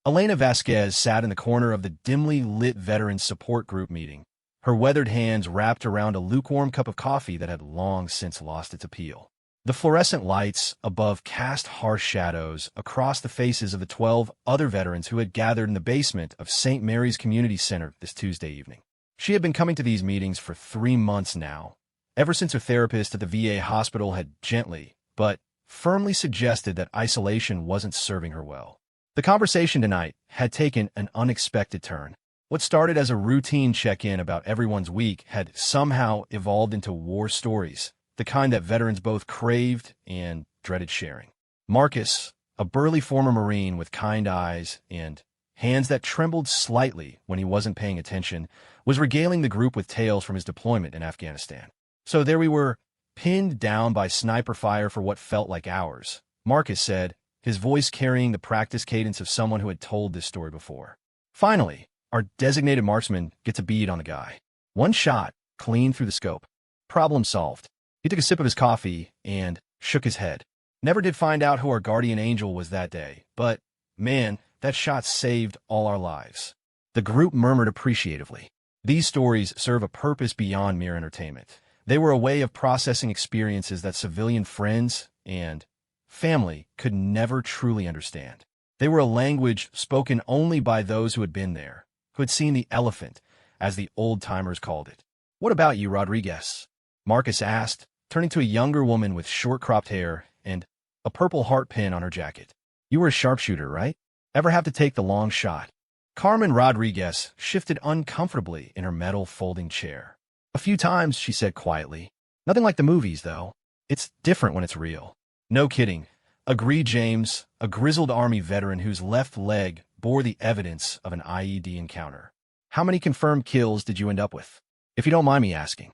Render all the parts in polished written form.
Elena Vasquez sat in the corner of the dimly lit veteran support group meeting, her weathered hands wrapped around a lukewarm cup of coffee that had long since lost its appeal. The fluorescent lights above cast harsh shadows across the faces of the 12 other veterans who had gathered in the basement of St. Mary's Community Center this Tuesday evening. She had been coming to these meetings for 3 months now, ever since her therapist at the VA hospital had gently, but firmly suggested that isolation wasn't serving her well. The conversation tonight had taken an unexpected turn. What started as a routine check-in about everyone's week had somehow evolved into war stories, the kind that veterans both craved and dreaded sharing. Marcus, a burly former Marine with kind eyes and hands that trembled slightly when he wasn't paying attention, was regaling the group with tales from his deployment in Afghanistan. So there we were, pinned down by sniper fire for what felt like hours, Marcus said, his voice carrying the practice cadence of someone who had told this story before. Finally, our designated marksman gets a bead on the guy. One shot, clean through the scope. Problem solved. He took a sip of his coffee and shook his head. Never did find out who our guardian angel was that day, but, man, that shot saved all our lives. The group murmured appreciatively. These stories serve a purpose beyond mere entertainment. They were a way of processing experiences that civilian friends and family could never truly understand. They were a language spoken only by those who had been there, who had seen the elephant, as the old-timers called it. "What about you, Rodriguez?" Marcus asked, turning to a younger woman with short-cropped hair and a purple heart pin on her jacket. "You were a sharpshooter, right? Ever have to take the long shot?" Carmen Rodriguez shifted uncomfortably in her metal folding chair. "A few times," she said quietly. "Nothing like the movies, though. It's different when it's real." "No kidding," agreed James, a grizzled Army veteran whose left leg bore the evidence of an IED encounter. "How many confirmed kills did you end up with, if you don't mind me asking?"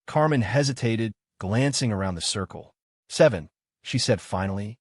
Carmen hesitated, glancing around the circle. 7, she said finally.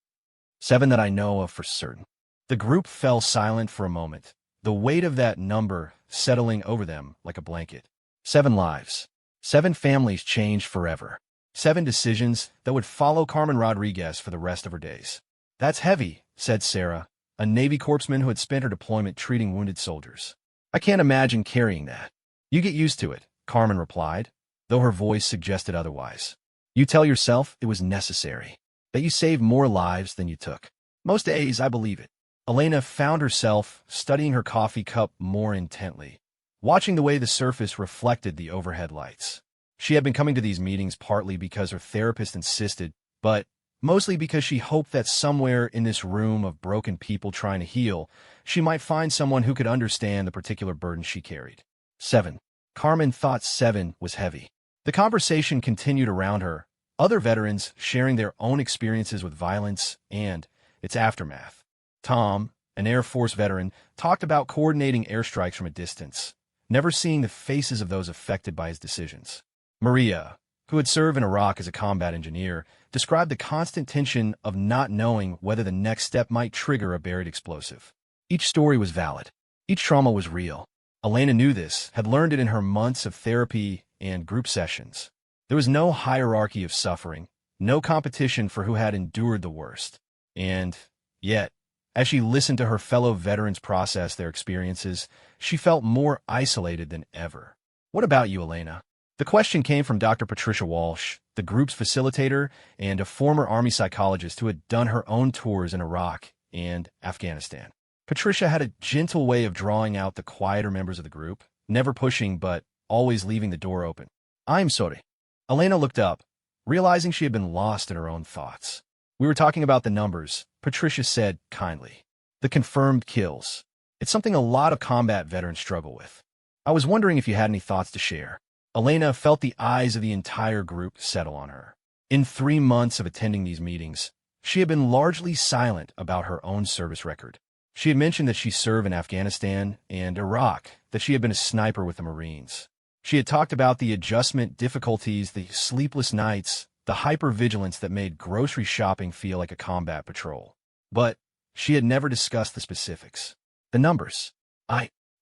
7 that I know of for certain." The group fell silent for a moment, the weight of that number settling over them like a blanket. 7 lives. 7 families changed forever. 7 decisions that would follow Carmen Rodriguez for the rest of her days. "That's heavy," said Sarah, a Navy corpsman who had spent her deployment treating wounded soldiers. "I can't imagine carrying that." "You get used to it," Carmen replied, though her voice suggested otherwise. "You tell yourself it was necessary, that you saved more lives than you took." "Most days I believe it." Elena found herself studying her coffee cup more intently, watching the way the surface reflected the overhead lights. She had been coming to these meetings partly because her therapist insisted, but mostly because she hoped that somewhere in this room of broken people trying to heal, she might find someone who could understand the particular burden she carried. 7. Carmen thought 7 was heavy. The conversation continued around her, other veterans sharing their own experiences with violence and its aftermath. Tom, an Air Force veteran, talked about coordinating airstrikes from a distance, never seeing the faces of those affected by his decisions. Maria, who had served in Iraq as a combat engineer, described the constant tension of not knowing whether the next step might trigger a buried explosive. Each story was valid. Each trauma was real. Elena knew this, had learned it in her months of therapy and group sessions. There was no hierarchy of suffering, no competition for who had endured the worst. And yet, as she listened to her fellow veterans process their experiences, she felt more isolated than ever. "What about you, Elena?" The question came from Dr. Patricia Walsh, the group's facilitator and a former Army psychologist who had done her own tours in Iraq and Afghanistan. Patricia had a gentle way of drawing out the quieter members of the group, never pushing but always leaving the door open. "I'm sorry." Elena looked up, realizing she had been lost in her own thoughts. "We were talking about the numbers," Patricia said kindly. "The confirmed kills. It's something a lot of combat veterans struggle with. I was wondering if you had any thoughts to share." Elena felt the eyes of the entire group settle on her. In 3 months of attending these meetings, she had been largely silent about her own service record. She had mentioned that she served in Afghanistan and Iraq, that she had been a sniper with the Marines. She had talked about the adjustment difficulties, the sleepless nights, the hypervigilance that made grocery shopping feel like a combat patrol. But she had never discussed the specifics. The numbers.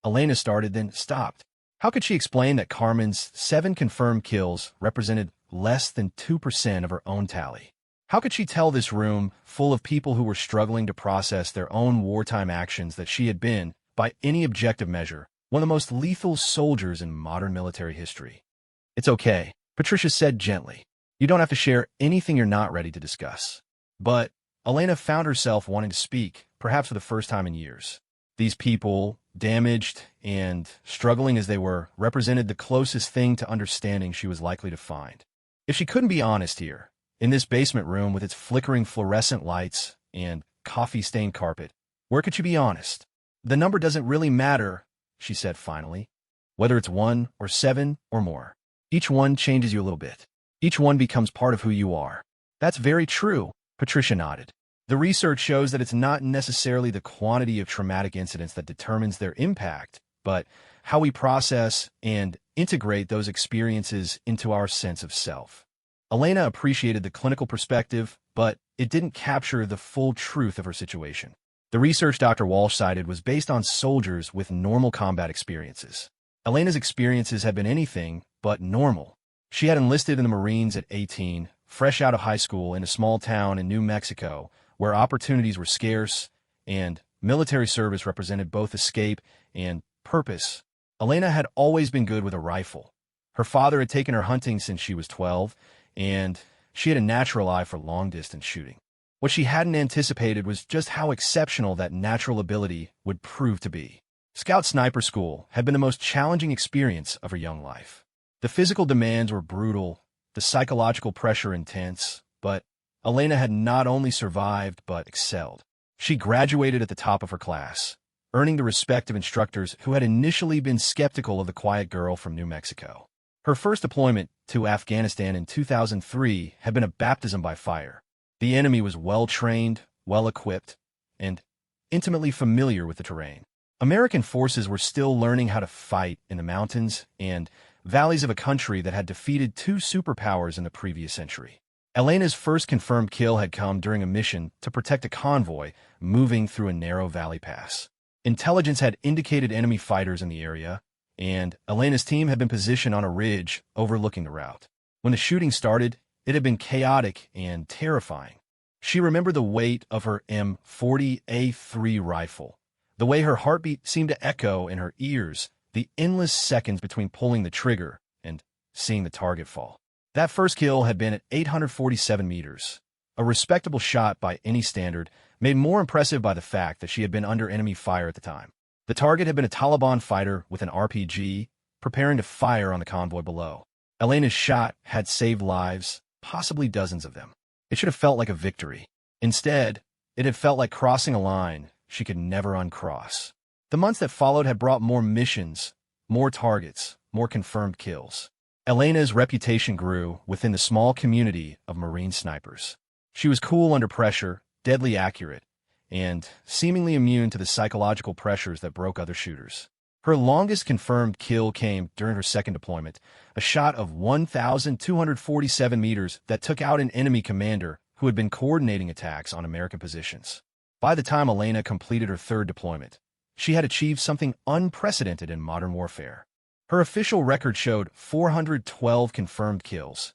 Elena started, then stopped. How could she explain that Carmen's 7 confirmed kills represented less than 2% of her own tally? How could she tell this room, full of people who were struggling to process their own wartime actions, that she had been, by any objective measure, one of the most lethal soldiers in modern military history? "It's okay," Patricia said gently. "You don't have to share anything you're not ready to discuss." But Elena found herself wanting to speak, perhaps for the first time in years. These people, damaged and struggling as they were, represented the closest thing to understanding she was likely to find. If she couldn't be honest here, in this basement room with its flickering fluorescent lights and coffee-stained carpet, where could she be honest? "The number doesn't really matter," she said finally. "Whether it's 1 or 7 or more. Each one changes you a little bit. Each one becomes part of who you are." "That's very true," Patricia nodded. "The research shows that it's not necessarily the quantity of traumatic incidents that determines their impact, but how we process and integrate those experiences into our sense of self." Elena appreciated the clinical perspective, but it didn't capture the full truth of her situation. The research Dr. Walsh cited was based on soldiers with normal combat experiences. Elena's experiences had been anything but normal. She had enlisted in the Marines at 18, fresh out of high school in a small town in New Mexico, where opportunities were scarce, and military service represented both escape and purpose. Elena had always been good with a rifle. Her father had taken her hunting since she was 12, and she had a natural eye for long-distance shooting. What she hadn't anticipated was just how exceptional that natural ability would prove to be. Scout Sniper School had been the most challenging experience of her young life. The physical demands were brutal, the psychological pressure intense, but Elena had not only survived but excelled. She graduated at the top of her class, earning the respect of instructors who had initially been skeptical of the quiet girl from New Mexico. Her first deployment to Afghanistan in 2003 had been a baptism by fire. The enemy was well-trained, well-equipped, and intimately familiar with the terrain. American forces were still learning how to fight in the mountains and valleys of a country that had defeated 2 superpowers in the previous century. Elena's first confirmed kill had come during a mission to protect a convoy moving through a narrow valley pass. Intelligence had indicated enemy fighters in the area, and Elena's team had been positioned on a ridge overlooking the route. When the shooting started, it had been chaotic and terrifying. She remembered the weight of her M40A3 rifle, the way her heartbeat seemed to echo in her ears, the endless seconds between pulling the trigger and seeing the target fall. That first kill had been at 847 meters, a respectable shot by any standard, made more impressive by the fact that she had been under enemy fire at the time. The target had been a Taliban fighter with an RPG, preparing to fire on the convoy below. Elena's shot had saved lives, possibly dozens of them. It should have felt like a victory. Instead, it had felt like crossing a line she could never uncross. The months that followed had brought more missions, more targets, more confirmed kills. Elena's reputation grew within the small community of Marine snipers. She was cool under pressure, deadly accurate, and seemingly immune to the psychological pressures that broke other shooters. Her longest confirmed kill came during her second deployment, a shot of 1,247 meters that took out an enemy commander who had been coordinating attacks on American positions. By the time Elena completed her third deployment, she had achieved something unprecedented in modern warfare. Her official record showed 412 confirmed kills,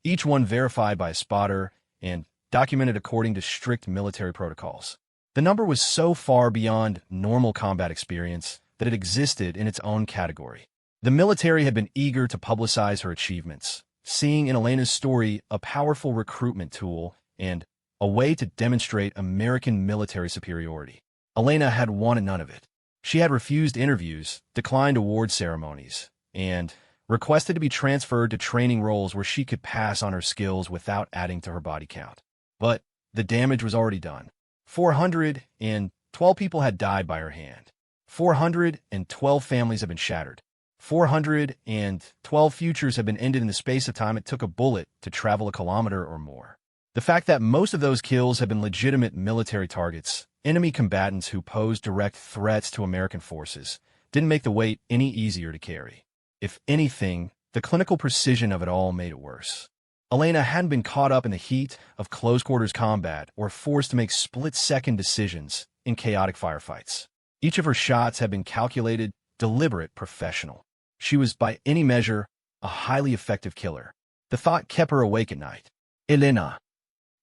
each one verified by a spotter and documented according to strict military protocols. The number was so far beyond normal combat experience that it existed in its own category. The military had been eager to publicize her achievements, seeing in Elena's story a powerful recruitment tool and a way to demonstrate American military superiority. Elena had wanted none of it. She had refused interviews, declined award ceremonies, and requested to be transferred to training roles where she could pass on her skills without adding to her body count. But the damage was already done. 412 people had died by her hand. 412 families have been shattered. 412 futures have been ended in the space of time it took a bullet to travel a kilometer or more. The fact that most of those kills have been legitimate military targets, enemy combatants who posed direct threats to American forces, didn't make the weight any easier to carry. If anything, the clinical precision of it all made it worse. Elena hadn't been caught up in the heat of close-quarters combat or forced to make split-second decisions in chaotic firefights. Each of her shots had been calculated, deliberate, professional. She was, by any measure, a highly effective killer. The thought kept her awake at night. Elena.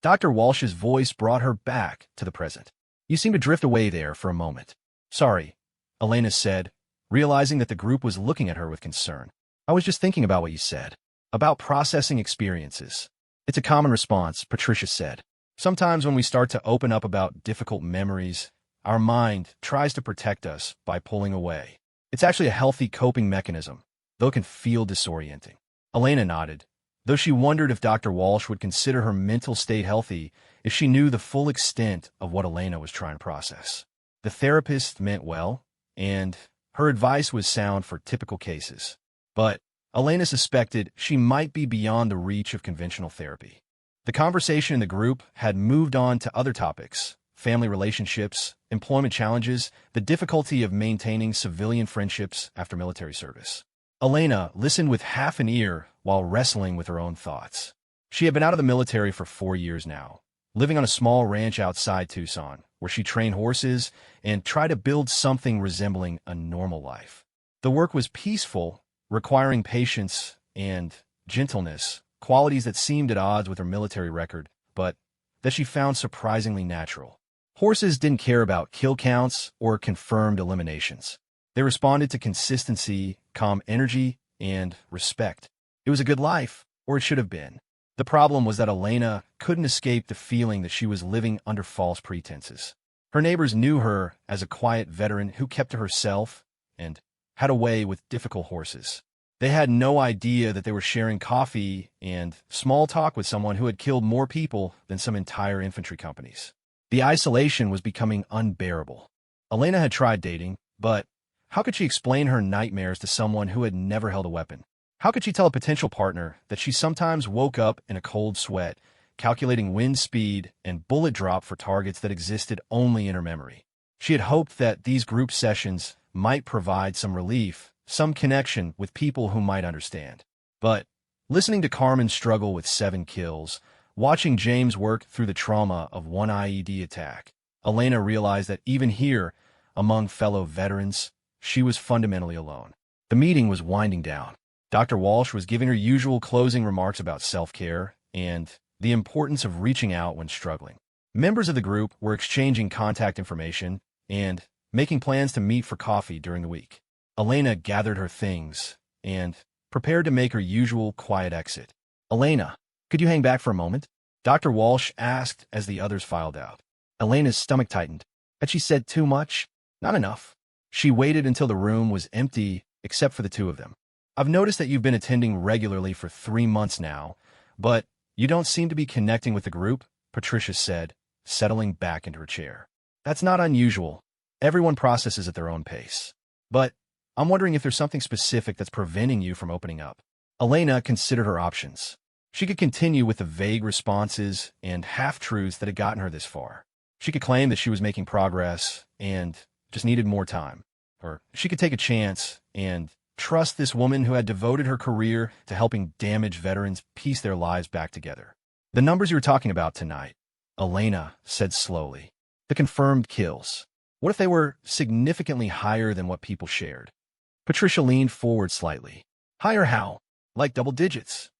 Dr. Walsh's voice brought her back to the present. You seem to drift away there for a moment. Sorry, Elena said, realizing that the group was looking at her with concern. I was just thinking about what you said. About processing experiences. It's a common response, Patricia said. Sometimes when we start to open up about difficult memories, our mind tries to protect us by pulling away. It's actually a healthy coping mechanism, though it can feel disorienting. Elena nodded, though she wondered if Dr. Walsh would consider her mental state healthy if she knew the full extent of what Elena was trying to process. The therapist meant well, and her advice was sound for typical cases. But Elena suspected she might be beyond the reach of conventional therapy. The conversation in the group had moved on to other topics: family relationships, employment challenges, the difficulty of maintaining civilian friendships after military service. Elena listened with half an ear while wrestling with her own thoughts. She had been out of the military for 4 years now, living on a small ranch outside Tucson, where she trained horses and tried to build something resembling a normal life. The work was peaceful, requiring patience and gentleness, qualities that seemed at odds with her military record, but that she found surprisingly natural. Horses didn't care about kill counts or confirmed eliminations. They responded to consistency, calm energy, and respect. It was a good life, or it should have been. The problem was that Elena couldn't escape the feeling that she was living under false pretenses. Her neighbors knew her as a quiet veteran who kept to herself and had a way with difficult horses. They had no idea that they were sharing coffee and small talk with someone who had killed more people than some entire infantry companies. The isolation was becoming unbearable. Elena had tried dating, but how could she explain her nightmares to someone who had never held a weapon? How could she tell a potential partner that she sometimes woke up in a cold sweat, calculating wind speed and bullet drop for targets that existed only in her memory? She had hoped that these group sessions might provide some relief, some connection with people who might understand. But listening to Carmen struggle with 7 kills, watching James work through the trauma of one IED attack, Elena realized that even here, among fellow veterans, she was fundamentally alone. The meeting was winding down. Dr. Walsh was giving her usual closing remarks about self-care and the importance of reaching out when struggling. Members of the group were exchanging contact information and making plans to meet for coffee during the week. Elena gathered her things and prepared to make her usual quiet exit. Elena, could you hang back for a moment? Dr. Walsh asked as the others filed out. Elena's stomach tightened. Had she said too much? Not enough. She waited until the room was empty except for the two of them. I've noticed that you've been attending regularly for 3 months now, but you don't seem to be connecting with the group, Patricia said, settling back into her chair. That's not unusual. Everyone processes at their own pace. But I'm wondering if there's something specific that's preventing you from opening up. Elena considered her options. She could continue with the vague responses and half-truths that had gotten her this far. She could claim that she was making progress and just needed more time. Or she could take a chance and trust this woman who had devoted her career to helping damaged veterans piece their lives back together. The numbers you were talking about tonight, Elena said slowly. The confirmed kills. What if they were significantly higher than what people shared? Patricia leaned forward slightly. Higher how? Like double digits?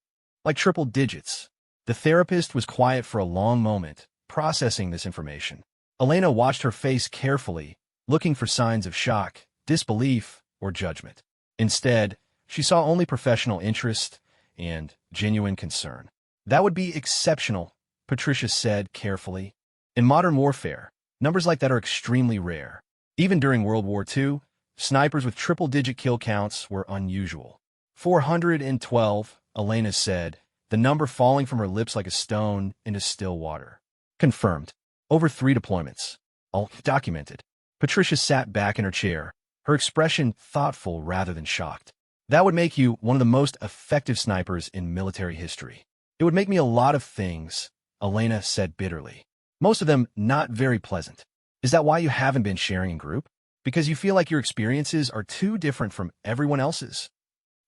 Like triple digits? The therapist was quiet for a long moment, processing this information. Elena watched her face carefully, looking for signs of shock, disbelief, or judgment. Instead, she saw only professional interest and genuine concern. That would be exceptional, Patricia said carefully. In modern warfare, numbers like that are extremely rare. Even during World War II, snipers with triple-digit kill counts were unusual. 412, Elena said, the number falling from her lips like a stone into still water. Confirmed. Over 3 deployments. All documented. Patricia sat back in her chair, her expression thoughtful rather than shocked. That would make you one of the most effective snipers in military history. It would make me a lot of things, Elena said bitterly. Most of them not very pleasant. Is that why you haven't been sharing in group? Because you feel like your experiences are too different from everyone else's?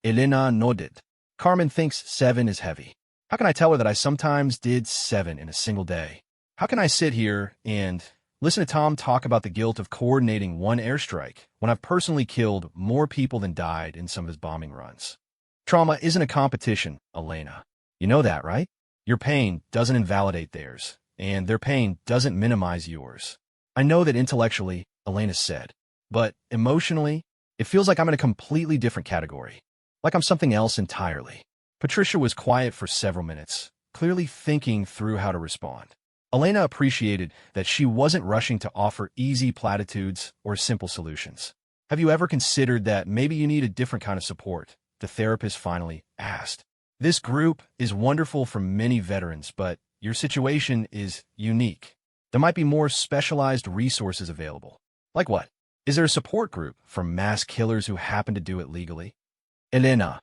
Elena nodded. Carmen thinks 7 is heavy. How can I tell her that I sometimes did 7 in a single day? How can I sit here and listen to Tom talk about the guilt of coordinating one airstrike when I've personally killed more people than died in some of his bombing runs? Trauma isn't a competition, Elena. You know that, right? Your pain doesn't invalidate theirs, and their pain doesn't minimize yours. I know that intellectually, Elena said, but emotionally, it feels like I'm in a completely different category. Like I'm something else entirely. Patricia was quiet for several minutes, clearly thinking through how to respond. Elena appreciated that she wasn't rushing to offer easy platitudes or simple solutions. Have you ever considered that maybe you need a different kind of support? The therapist finally asked. This group is wonderful for many veterans, but your situation is unique. There might be more specialized resources available. Like what? Is there a support group for mass killers who happen to do it legally? Elena.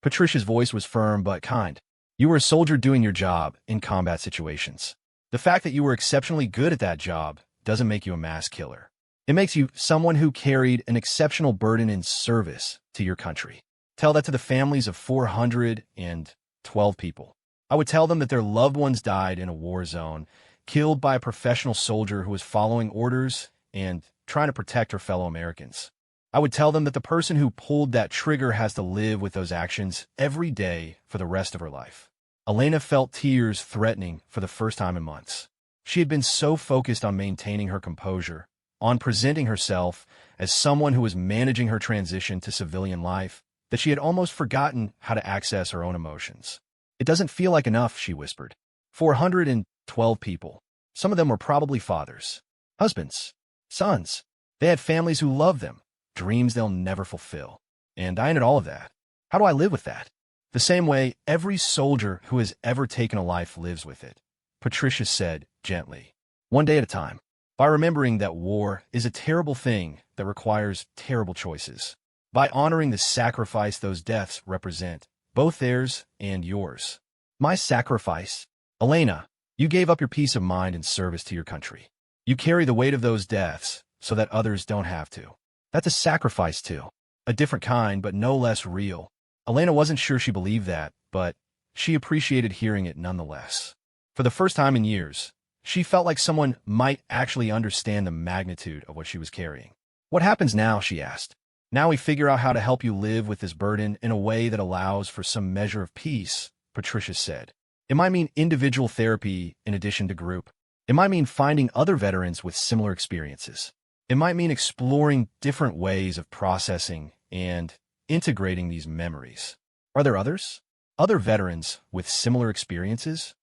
Patricia's voice was firm but kind. You were a soldier doing your job in combat situations. The fact that you were exceptionally good at that job doesn't make you a mass killer. It makes you someone who carried an exceptional burden in service to your country. Tell that to the families of 412 people. I would tell them that their loved ones died in a war zone, killed by a professional soldier who was following orders and trying to protect her fellow Americans. I would tell them that the person who pulled that trigger has to live with those actions every day for the rest of her life. Elena felt tears threatening for the first time in months. She had been so focused on maintaining her composure, on presenting herself as someone who was managing her transition to civilian life, that she had almost forgotten how to access her own emotions. It doesn't feel like enough, she whispered. 412 people. Some of them were probably fathers, husbands, sons. They had families who loved them, dreams they'll never fulfill. And I ended all of that. How do I live with that? The same way every soldier who has ever taken a life lives with it, Patricia said gently. One day at a time. By remembering that war is a terrible thing that requires terrible choices. By honoring the sacrifice those deaths represent, both theirs and yours. My sacrifice? Elena, you gave up your peace of mind in service to your country. You carry the weight of those deaths so that others don't have to. That's a sacrifice too. A different kind, but no less real. Elena wasn't sure she believed that, but she appreciated hearing it nonetheless. For the first time in years, she felt like someone might actually understand the magnitude of what she was carrying. What happens now, she asked. Now we figure out how to help you live with this burden in a way that allows for some measure of peace, Patricia said. It might mean individual therapy in addition to group. It might mean finding other veterans with similar experiences. It might mean exploring different ways of processing and integrating these memories. Are there others? Other veterans with similar experiences?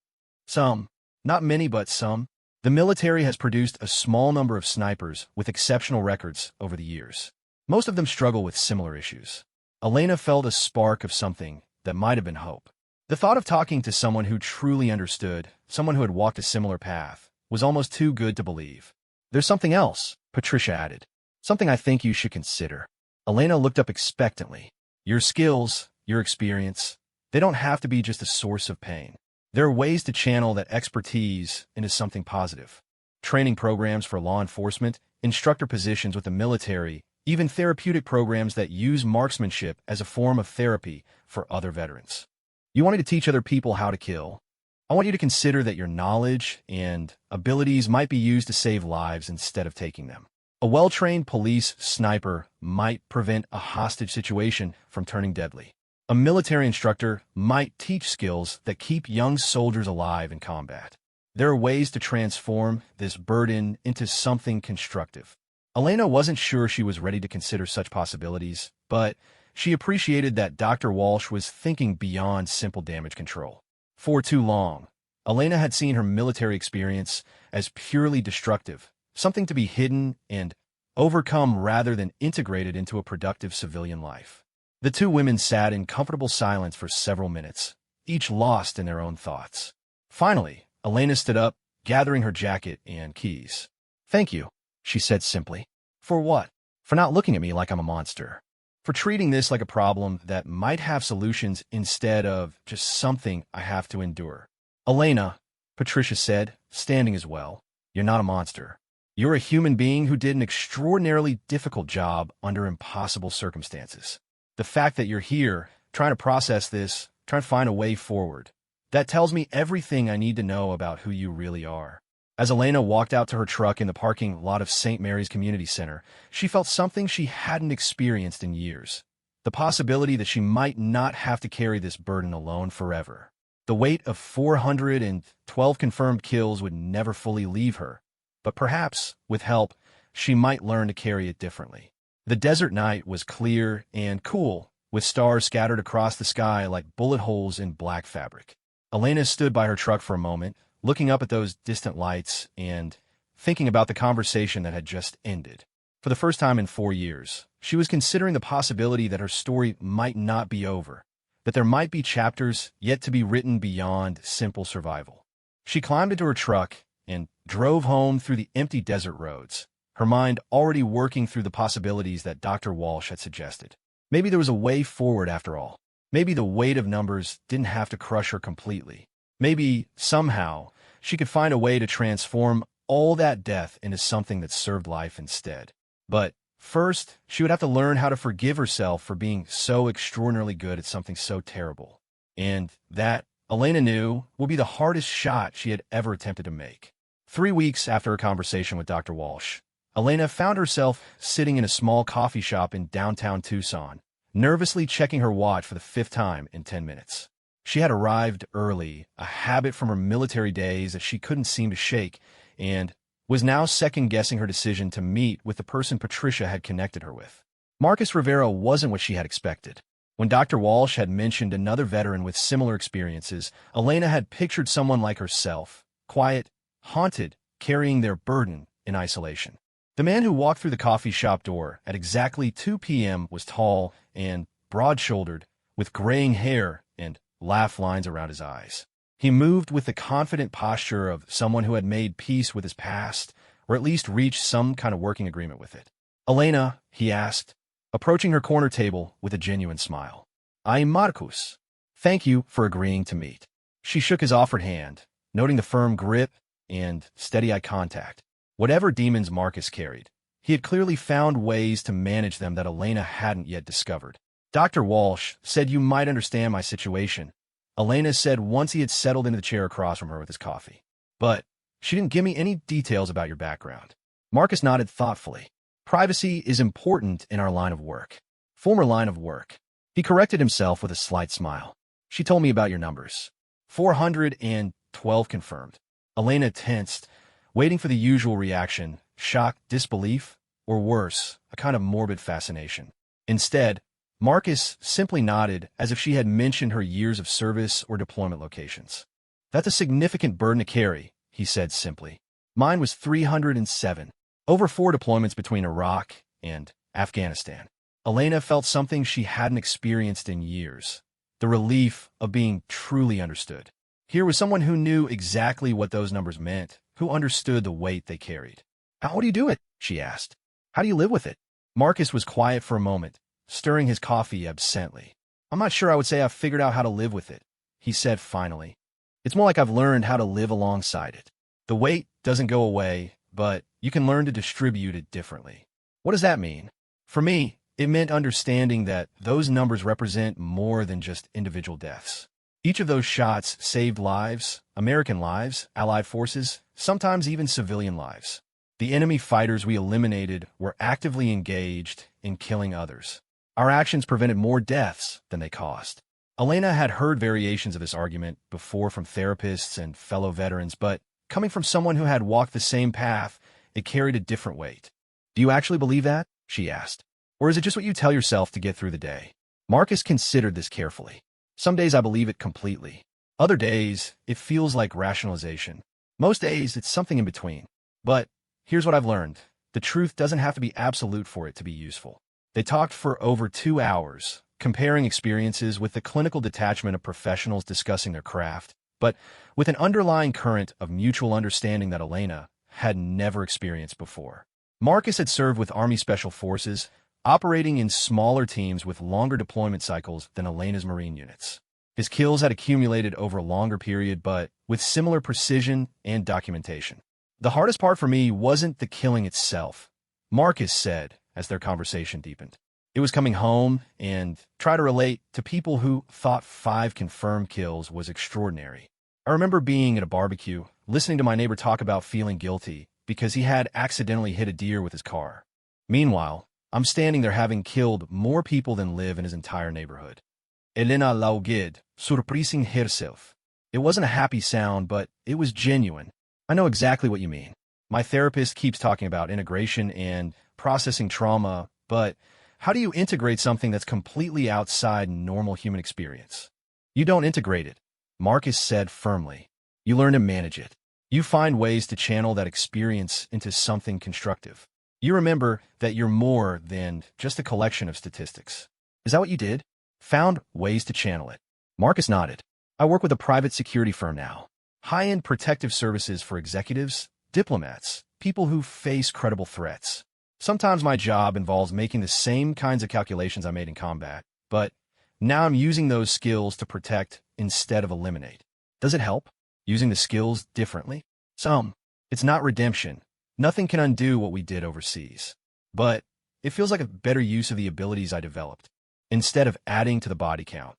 Some. Not many, but some. The military has produced a small number of snipers with exceptional records over the years. Most of them struggle with similar issues. Elena felt a spark of something that might have been hope. The thought of talking to someone who truly understood, someone who had walked a similar path, was almost too good to believe. There's something else, Patricia added. Something I think you should consider. Elena looked up expectantly. Your skills, your experience, they don't have to be just a source of pain. There are ways to channel that expertise into something positive. Training programs for law enforcement, instructor positions with the military, even therapeutic programs that use marksmanship as a form of therapy for other veterans. You want me to teach other people how to kill? I want you to consider that your knowledge and abilities might be used to save lives instead of taking them. A well-trained police sniper might prevent a hostage situation from turning deadly. A military instructor might teach skills that keep young soldiers alive in combat. There are ways to transform this burden into something constructive. Elena wasn't sure she was ready to consider such possibilities, but she appreciated that Dr. Walsh was thinking beyond simple damage control. For too long, Elena had seen her military experience as purely destructive, something to be hidden and overcome rather than integrated into a productive civilian life. The two women sat in comfortable silence for several minutes, each lost in their own thoughts. Finally, Elena stood up, gathering her jacket and keys. Thank you, she said simply. For what? For not looking at me like I'm a monster. For treating this like a problem that might have solutions instead of just something I have to endure. Elena, Patricia said, standing as well, you're not a monster. You're a human being who did an extraordinarily difficult job under impossible circumstances. The fact that you're here, trying to process this, trying to find a way forward, that tells me everything I need to know about who you really are. As Elena walked out to her truck in the parking lot of St. Mary's Community Center, she felt something she hadn't experienced in years. The possibility that she might not have to carry this burden alone forever. The weight of 412 confirmed kills would never fully leave her, but perhaps, with help, she might learn to carry it differently. The desert night was clear and cool, with stars scattered across the sky like bullet holes in black fabric. Elena stood by her truck for a moment, looking up at those distant lights and thinking about the conversation that had just ended. For the first time in 4 years, she was considering the possibility that her story might not be over, that there might be chapters yet to be written beyond simple survival. She climbed into her truck and drove home through the empty desert roads, her mind already working through the possibilities that Dr. Walsh had suggested. Maybe there was a way forward after all. Maybe the weight of numbers didn't have to crush her completely. Maybe, somehow, she could find a way to transform all that death into something that served life instead. But first, she would have to learn how to forgive herself for being so extraordinarily good at something so terrible. And that, Elena knew, would be the hardest shot she had ever attempted to make. 3 weeks after her conversation with Dr. Walsh, Elena found herself sitting in a small coffee shop in downtown Tucson, nervously checking her watch for the 5th time in 10 minutes. She had arrived early, a habit from her military days that she couldn't seem to shake, and was now second-guessing her decision to meet with the person Patricia had connected her with. Marcus Rivera wasn't what she had expected. When Dr. Walsh had mentioned another veteran with similar experiences, Elena had pictured someone like herself, quiet, haunted, carrying their burden in isolation. The man who walked through the coffee shop door at exactly 2 p.m. was tall and broad-shouldered, with graying hair and laugh lines around his eyes. He moved with the confident posture of someone who had made peace with his past, or at least reached some kind of working agreement with it. "Elena," he asked, approaching her corner table with a genuine smile. "I'm Marcus. Thank you for agreeing to meet." She shook his offered hand, noting the firm grip and steady eye contact. Whatever demons Marcus carried, he had clearly found ways to manage them that Elena hadn't yet discovered. "Dr. Walsh said you might understand my situation," Elena said once he had settled into the chair across from her with his coffee. "But she didn't give me any details about your background." Marcus nodded thoughtfully. "Privacy is important in our line of work." "Former line of work." He corrected himself with a slight smile. "She told me about your numbers. 412 confirmed." Elena tensed, waiting for the usual reaction: shock, disbelief, or worse, a kind of morbid fascination. Instead, Marcus simply nodded as if she had mentioned her years of service or deployment locations. "That's a significant burden to carry," he said simply. "Mine was 307, over 4 deployments between Iraq and Afghanistan." Elena felt something she hadn't experienced in years: the relief of being truly understood. Here was someone who knew exactly what those numbers meant, who understood the weight they carried. "How do you do it?" she asked. "How do you live with it?" Marcus was quiet for a moment, stirring his coffee absently. "I'm not sure I would say I've figured out how to live with it," he said finally. "It's more like I've learned how to live alongside it. The weight doesn't go away, but you can learn to distribute it differently." "What does that mean?" "For me, it meant understanding that those numbers represent more than just individual deaths. Each of those shots saved lives, American lives, Allied forces, sometimes even civilian lives. The enemy fighters we eliminated were actively engaged in killing others. Our actions prevented more deaths than they caused." Elena had heard variations of this argument before from therapists and fellow veterans, but coming from someone who had walked the same path, it carried a different weight. "Do you actually believe that?" she asked. "Or is it just what you tell yourself to get through the day?" Marcus considered this carefully. "Some days I believe it completely. Other days, it feels like rationalization. Most days, it's something in between. But here's what I've learned. The truth doesn't have to be absolute for it to be useful." They talked for over 2 hours, comparing experiences with the clinical detachment of professionals discussing their craft, but with an underlying current of mutual understanding that Elena had never experienced before. Marcus had served with Army Special Forces, operating in smaller teams with longer deployment cycles than Elena's Marine units. His kills had accumulated over a longer period, but with similar precision and documentation. "The hardest part for me wasn't the killing itself," Marcus said as their conversation deepened. "It was coming home and try to relate to people who thought 5 confirmed kills was extraordinary. I remember being at a barbecue, listening to my neighbor talk about feeling guilty because he had accidentally hit a deer with his car. Meanwhile, I'm standing there having killed more people than live in his entire neighborhood." Elena laughed, surprising herself. It wasn't a happy sound, but it was genuine. I know exactly what you mean. My therapist keeps talking about integration and processing trauma, but how do you integrate something that's completely outside normal human experience? You don't integrate it, Marcus said firmly. You learn to manage it. You find ways to channel that experience into something constructive. You remember that you're more than just a collection of statistics. Is that what you did? Found ways to channel it. Marcus nodded. I work with a private security firm now. High-end protective services for executives, diplomats, people who face credible threats. Sometimes my job involves making the same kinds of calculations I made in combat, but now I'm using those skills to protect instead of eliminate. Does it help? Using the skills differently? Some. It's not redemption. Nothing can undo what we did overseas. But it feels like a better use of the abilities I developed. Instead of adding to the body count,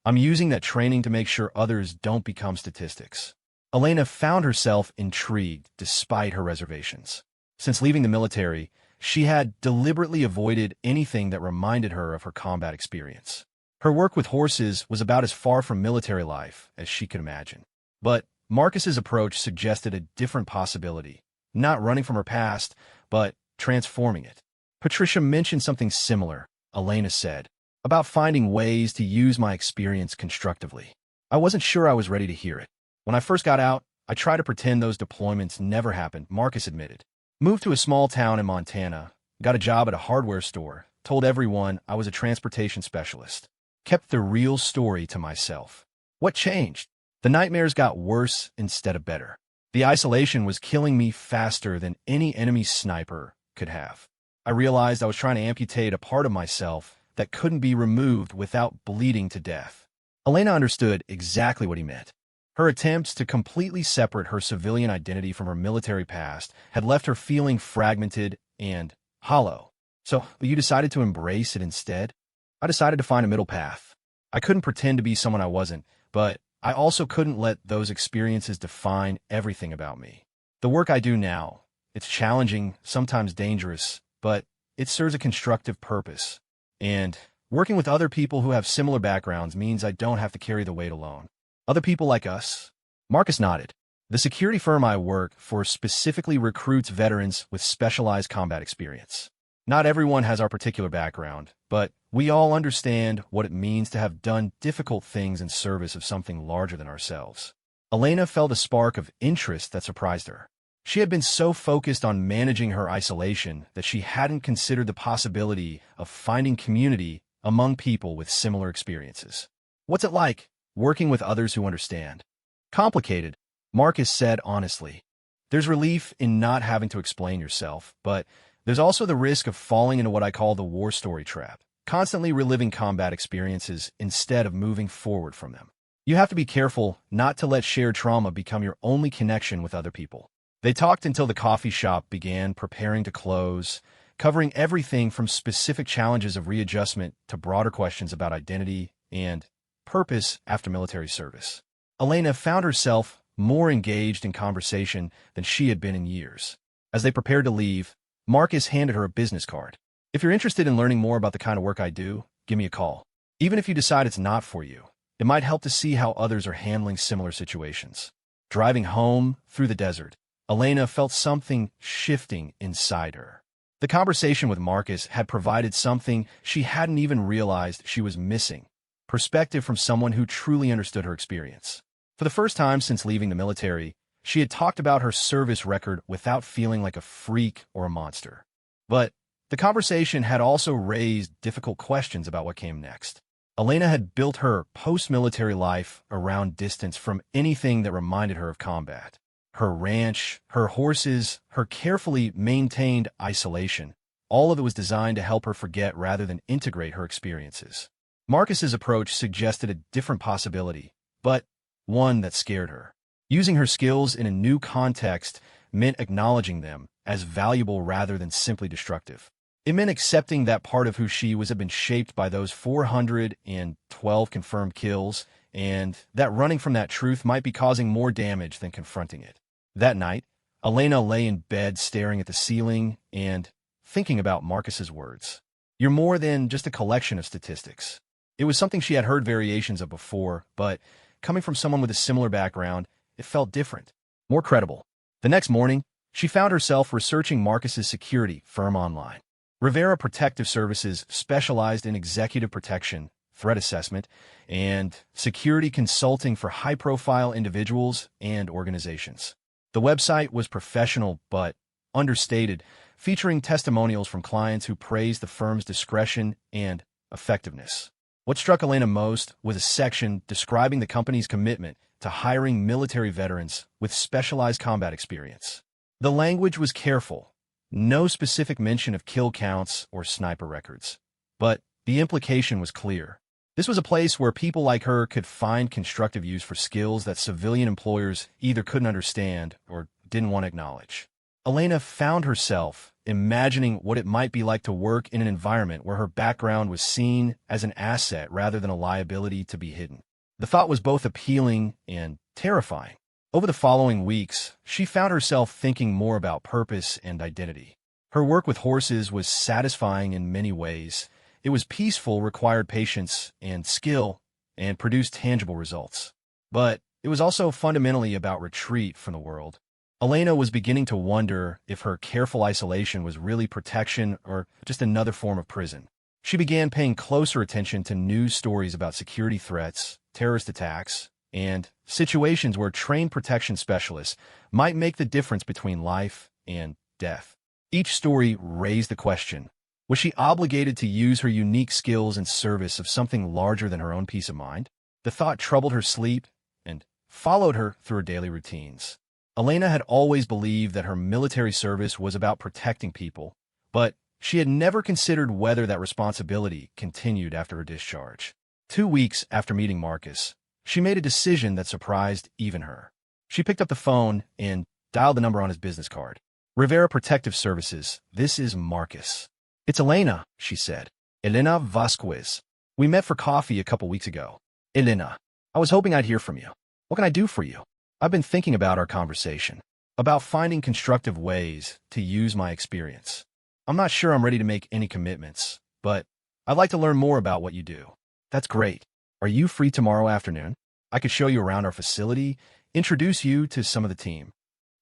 I'm using that training to make sure others don't become statistics. Elena found herself intrigued despite her reservations. Since leaving the military, she had deliberately avoided anything that reminded her of her combat experience. Her work with horses was about as far from military life as she could imagine. But Marcus's approach suggested a different possibility, not running from her past, but transforming it. Patricia mentioned something similar, Elena said, about finding ways to use my experience constructively. I wasn't sure I was ready to hear it. When I first got out, I tried to pretend those deployments never happened, Marcus admitted. Moved to a small town in Montana, got a job at a hardware store, told everyone I was a transportation specialist. Kept the real story to myself. What changed? The nightmares got worse instead of better. The isolation was killing me faster than any enemy sniper could have. I realized I was trying to amputate a part of myself that couldn't be removed without bleeding to death. Elena understood exactly what he meant. Her attempts to completely separate her civilian identity from her military past had left her feeling fragmented and hollow. So you decided to embrace it instead? I decided to find a middle path. I couldn't pretend to be someone I wasn't, but I also couldn't let those experiences define everything about me. The work I do now, it's challenging, sometimes dangerous, but it serves a constructive purpose. And working with other people who have similar backgrounds means I don't have to carry the weight alone. Other people like us? Marcus nodded. The security firm I work for specifically recruits veterans with specialized combat experience. Not everyone has our particular background, but we all understand what it means to have done difficult things in service of something larger than ourselves. Elena felt a spark of interest that surprised her. She had been so focused on managing her isolation that she hadn't considered the possibility of finding community among people with similar experiences. What's it like, working with others who understand? Complicated, Marcus said honestly. There's relief in not having to explain yourself, but there's also the risk of falling into what I call the war story trap, constantly reliving combat experiences instead of moving forward from them. You have to be careful not to let shared trauma become your only connection with other people. They talked until the coffee shop began preparing to close, covering everything from specific challenges of readjustment to broader questions about identity and purpose after military service. Elena found herself more engaged in conversation than she had been in years. As they prepared to leave, Marcus handed her a business card. If you're interested in learning more about the kind of work I do, give me a call. Even if you decide it's not for you, it might help to see how others are handling similar situations. Driving home through the desert, Elena felt something shifting inside her. The conversation with Marcus had provided something she hadn't even realized she was missing: perspective from someone who truly understood her experience. For the first time since leaving the military, she had talked about her service record without feeling like a freak or a monster. But the conversation had also raised difficult questions about what came next. Elena had built her post-military life around distance from anything that reminded her of combat. Her ranch, her horses, her carefully maintained isolation, all of it was designed to help her forget rather than integrate her experiences. Marcus's approach suggested a different possibility, but one that scared her. Using her skills in a new context meant acknowledging them as valuable rather than simply destructive. It meant accepting that part of who she was had been shaped by those 412 confirmed kills, and that running from that truth might be causing more damage than confronting it. That night, Elena lay in bed staring at the ceiling and thinking about Marcus's words. You're more than just a collection of statistics. It was something she had heard variations of before, but coming from someone with a similar background, it felt different, more credible. The next morning, she found herself researching Marcus's security firm online. Rivera Protective Services specialized in executive protection, threat assessment, and security consulting for high-profile individuals and organizations. The website was professional but understated, featuring testimonials from clients who praised the firm's discretion and effectiveness. What struck Elena most was a section describing the company's commitment to hiring military veterans with specialized combat experience. The language was careful, no specific mention of kill counts or sniper records. But the implication was clear. This was a place where people like her could find constructive use for skills that civilian employers either couldn't understand or didn't want to acknowledge. Elena found herself imagining what it might be like to work in an environment where her background was seen as an asset rather than a liability to be hidden. The thought was both appealing and terrifying. Over the following weeks, she found herself thinking more about purpose and identity. Her work with horses was satisfying in many ways. It was peaceful, required patience and skill, and produced tangible results. But it was also fundamentally about retreat from the world. Elena was beginning to wonder if her careful isolation was really protection or just another form of prison. She began paying closer attention to news stories about security threats, terrorist attacks, and situations where trained protection specialists might make the difference between life and death. Each story raised the question, was she obligated to use her unique skills in service of something larger than her own peace of mind? The thought troubled her sleep and followed her through her daily routines. Elena had always believed that her military service was about protecting people, but she had never considered whether that responsibility continued after her discharge. 2 weeks after meeting Marcus, she made a decision that surprised even her. She picked up the phone and dialed the number on his business card. Rivera Protective Services, this is Marcus. It's Elena, she said. Elena Vasquez. We met for coffee a couple weeks ago. Elena, I was hoping I'd hear from you. What can I do for you? I've been thinking about our conversation, about finding constructive ways to use my experience. I'm not sure I'm ready to make any commitments, but I'd like to learn more about what you do. That's great. Are you free tomorrow afternoon? I could show you around our facility, introduce you to some of the team.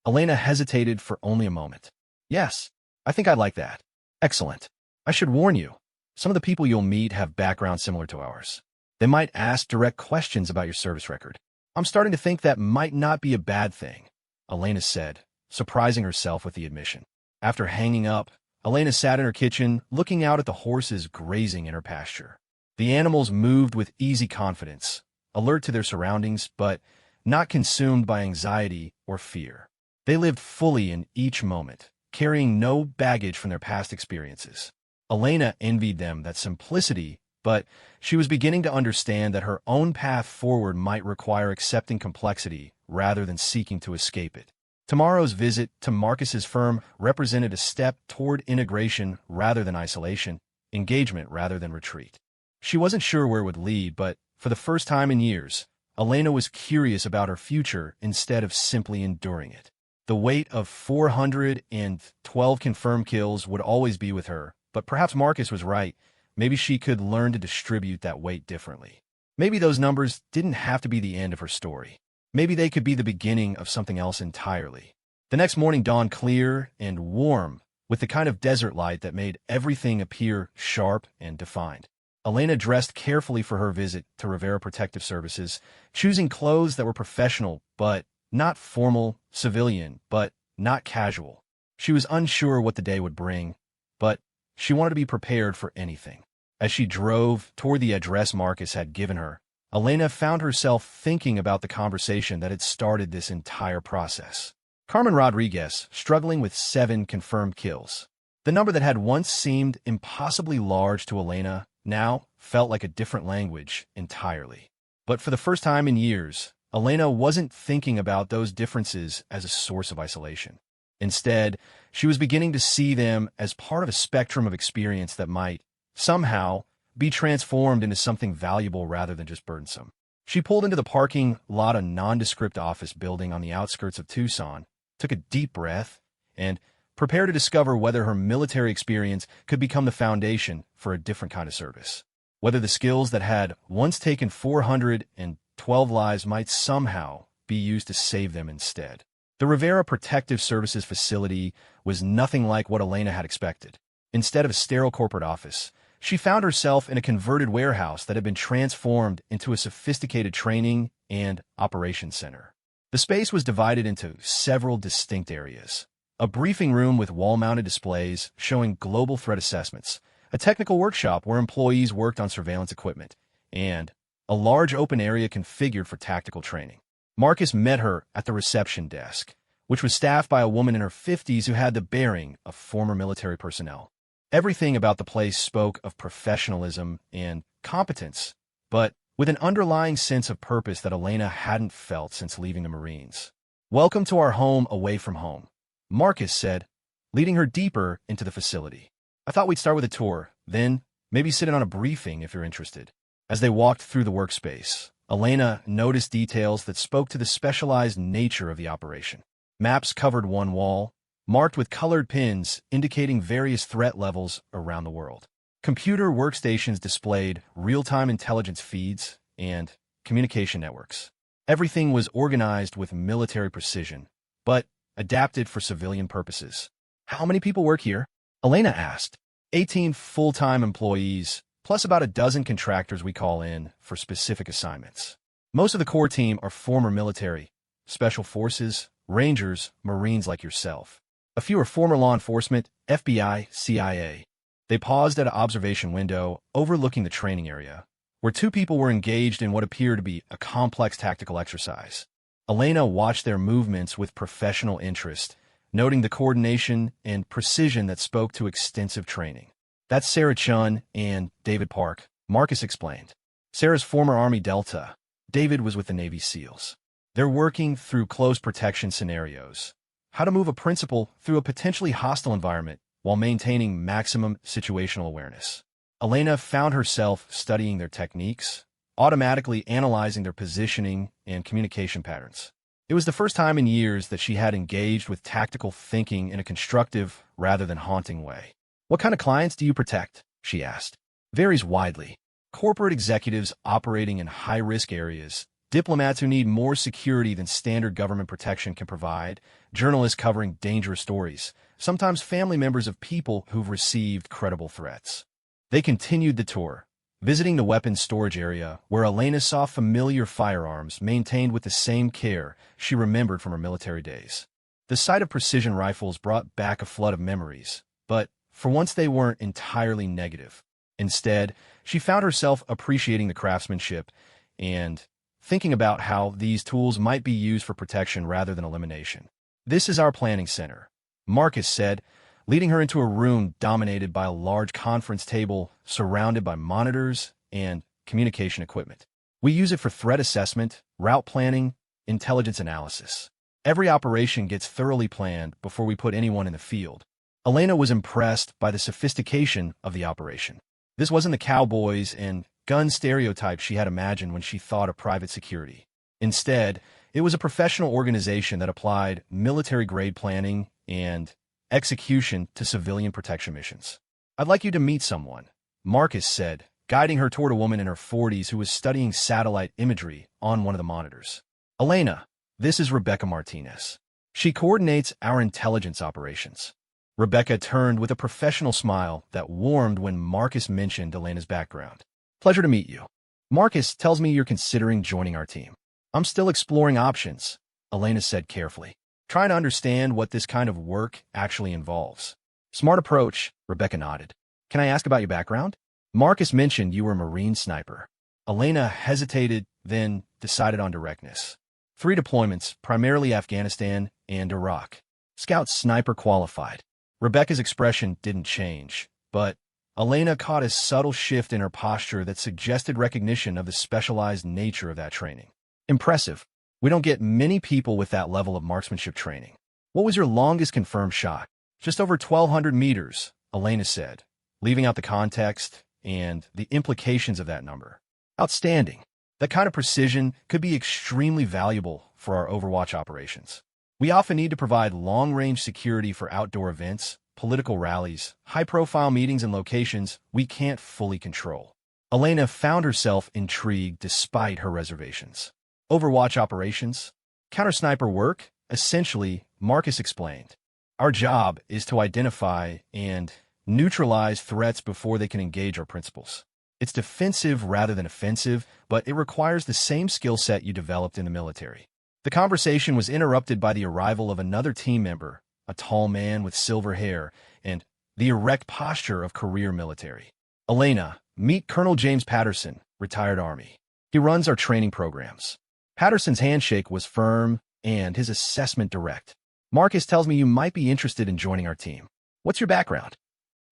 Elena hesitated for only a moment. Yes, I think I'd like that. Excellent. I should warn you, some of the people you'll meet have backgrounds similar to ours. They might ask direct questions about your service record. I'm starting to think that might not be a bad thing, Elena said, surprising herself with the admission. After hanging up, Elena sat in her kitchen, looking out at the horses grazing in her pasture. The animals moved with easy confidence, alert to their surroundings, but not consumed by anxiety or fear. They lived fully in each moment, carrying no baggage from their past experiences. Elena envied them that simplicity, but she was beginning to understand that her own path forward might require accepting complexity rather than seeking to escape it. Tomorrow's visit to Marcus's firm represented a step toward integration rather than isolation, engagement rather than retreat. She wasn't sure where it would lead, but for the first time in years, Elena was curious about her future instead of simply enduring it. The weight of 412 confirmed kills would always be with her, but perhaps Marcus was right. Maybe she could learn to distribute that weight differently. Maybe those numbers didn't have to be the end of her story. Maybe they could be the beginning of something else entirely. The next morning dawned clear and warm, with the kind of desert light that made everything appear sharp and defined. Elena dressed carefully for her visit to Rivera Protective Services, choosing clothes that were professional but not formal, civilian but not casual. She was unsure what the day would bring, but she wanted to be prepared for anything. As she drove toward the address Marcus had given her, Elena found herself thinking about the conversation that had started this entire process. Carmen Rodriguez, struggling with 7 confirmed kills. The number that had once seemed impossibly large to Elena now felt like a different language entirely. But for the first time in years, Elena wasn't thinking about those differences as a source of isolation. Instead, she was beginning to see them as part of a spectrum of experience that might, somehow, be transformed into something valuable rather than just burdensome. She pulled into the parking lot of a nondescript office building on the outskirts of Tucson, took a deep breath, and prepared to discover whether her military experience could become the foundation for a different kind of service. Whether the skills that had once taken 412 12 lives might somehow be used to save them instead. The Rivera Protective Services facility was nothing like what Elena had expected. Instead of a sterile corporate office, she found herself in a converted warehouse that had been transformed into a sophisticated training and operations center. The space was divided into several distinct areas. A briefing room with wall-mounted displays showing global threat assessments, a technical workshop where employees worked on surveillance equipment, and a large open area configured for tactical training. Marcus met her at the reception desk, which was staffed by a woman in her 50s who had the bearing of former military personnel. Everything about the place spoke of professionalism and competence, but with an underlying sense of purpose that Elena hadn't felt since leaving the Marines. "Welcome to our home away from home," Marcus said, leading her deeper into the facility. "I thought we'd start with a tour, then maybe sit in on a briefing if you're interested." As they walked through the workspace, Elena noticed details that spoke to the specialized nature of the operation. Maps covered one wall, marked with colored pins indicating various threat levels around the world. Computer workstations displayed real-time intelligence feeds and communication networks. Everything was organized with military precision, but adapted for civilian purposes. "How many people work here?" Elena asked. 18 full-time employees, plus about a dozen contractors we call in for specific assignments. Most of the core team are former military, special forces, Rangers, Marines like yourself. A few are former law enforcement, FBI, CIA. They paused at an observation window overlooking the training area, where two people were engaged in what appeared to be a complex tactical exercise. Elena watched their movements with professional interest, noting the coordination and precision that spoke to extensive training. "That's Sarah Chun and David Park," Marcus explained. Sarah's former Army Delta. David was with the Navy SEALs. They're working through close protection scenarios. How to move a principal through a potentially hostile environment while maintaining maximum situational awareness. Elena found herself studying their techniques, automatically analyzing their positioning and communication patterns. It was the first time in years that she had engaged with tactical thinking in a constructive rather than haunting way. "What kind of clients do you protect?" she asked. "Varies widely. Corporate executives operating in high-risk areas, diplomats who need more security than standard government protection can provide, journalists covering dangerous stories, sometimes family members of people who've received credible threats." They continued the tour, visiting the weapons storage area where Elena saw familiar firearms maintained with the same care she remembered from her military days. The sight of precision rifles brought back a flood of memories, but for once they weren't entirely negative. Instead, she found herself appreciating the craftsmanship and thinking about how these tools might be used for protection rather than elimination. "This is our planning center," Marcus said, leading her into a room dominated by a large conference table surrounded by monitors and communication equipment. "We use it for threat assessment, route planning, intelligence analysis. Every operation gets thoroughly planned before we put anyone in the field." Elena was impressed by the sophistication of the operation. This wasn't the cowboys and gun stereotype she had imagined when she thought of private security. Instead, it was a professional organization that applied military-grade planning and execution to civilian protection missions. "I'd like you to meet someone," Marcus said, guiding her toward a woman in her 40s who was studying satellite imagery on one of the monitors. "Elena, this is Rebecca Martinez. She coordinates our intelligence operations." Rebecca turned with a professional smile that warmed when Marcus mentioned Elena's background. "Pleasure to meet you. Marcus tells me you're considering joining our team." "I'm still exploring options," Elena said carefully, trying to understand what this kind of work actually involves. "Smart approach," Rebecca nodded. "Can I ask about your background?" "Marcus mentioned you were a Marine sniper." Elena hesitated, then decided on directness. 3 deployments, primarily Afghanistan and Iraq. Scout sniper qualified. Rebecca's expression didn't change, but Elena caught a subtle shift in her posture that suggested recognition of the specialized nature of that training. "Impressive. We don't get many people with that level of marksmanship training." "What was your longest confirmed shot?" "Just over 1,200 meters, Elena said, leaving out the context and the implications of that number. "Outstanding. That kind of precision could be extremely valuable for our Overwatch operations. We often need to provide long-range security for outdoor events, political rallies, high-profile meetings and locations we can't fully control." Elena found herself intrigued despite her reservations. Overwatch operations? Counter-sniper work? Essentially, Marcus explained. Our job is to identify and neutralize threats before they can engage our principles. It's defensive rather than offensive, but it requires the same skill set you developed in the military. The conversation was interrupted by the arrival of another team member, a tall man with silver hair and the erect posture of career military. Elena, meet Colonel James Patterson, retired Army. He runs our training programs. Patterson's handshake was firm and his assessment direct. Marcus tells me you might be interested in joining our team. What's your background?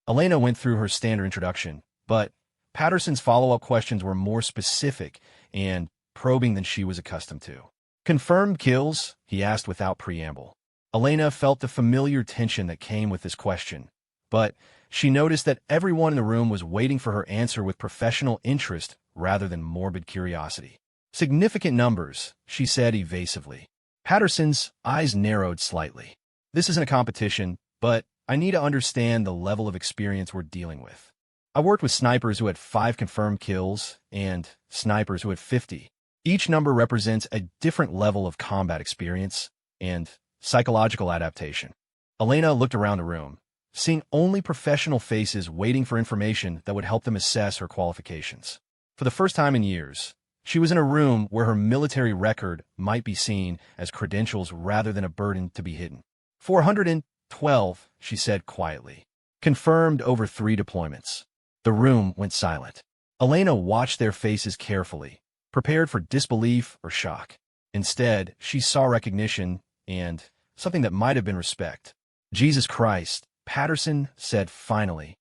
Elena went through her standard introduction, but Patterson's follow-up questions were more specific and probing than she was accustomed to. Confirmed kills? He asked without preamble. Elena felt the familiar tension that came with this question, but she noticed that everyone in the room was waiting for her answer with professional interest rather than morbid curiosity. Significant numbers, she said evasively. Patterson's eyes narrowed slightly. This isn't a competition, but I need to understand the level of experience we're dealing with. I worked with snipers who had 5 confirmed kills and snipers who had 50. Each number represents a different level of combat experience and psychological adaptation. Elena looked around the room, seeing only professional faces waiting for information that would help them assess her qualifications. For the first time in years, she was in a room where her military record might be seen as credentials rather than a burden to be hidden. 412, she said quietly. Confirmed over 3 deployments. The room went silent. Elena watched their faces carefully, prepared for disbelief or shock. Instead, she saw recognition and something that might have been respect. Jesus Christ, Patterson said finally.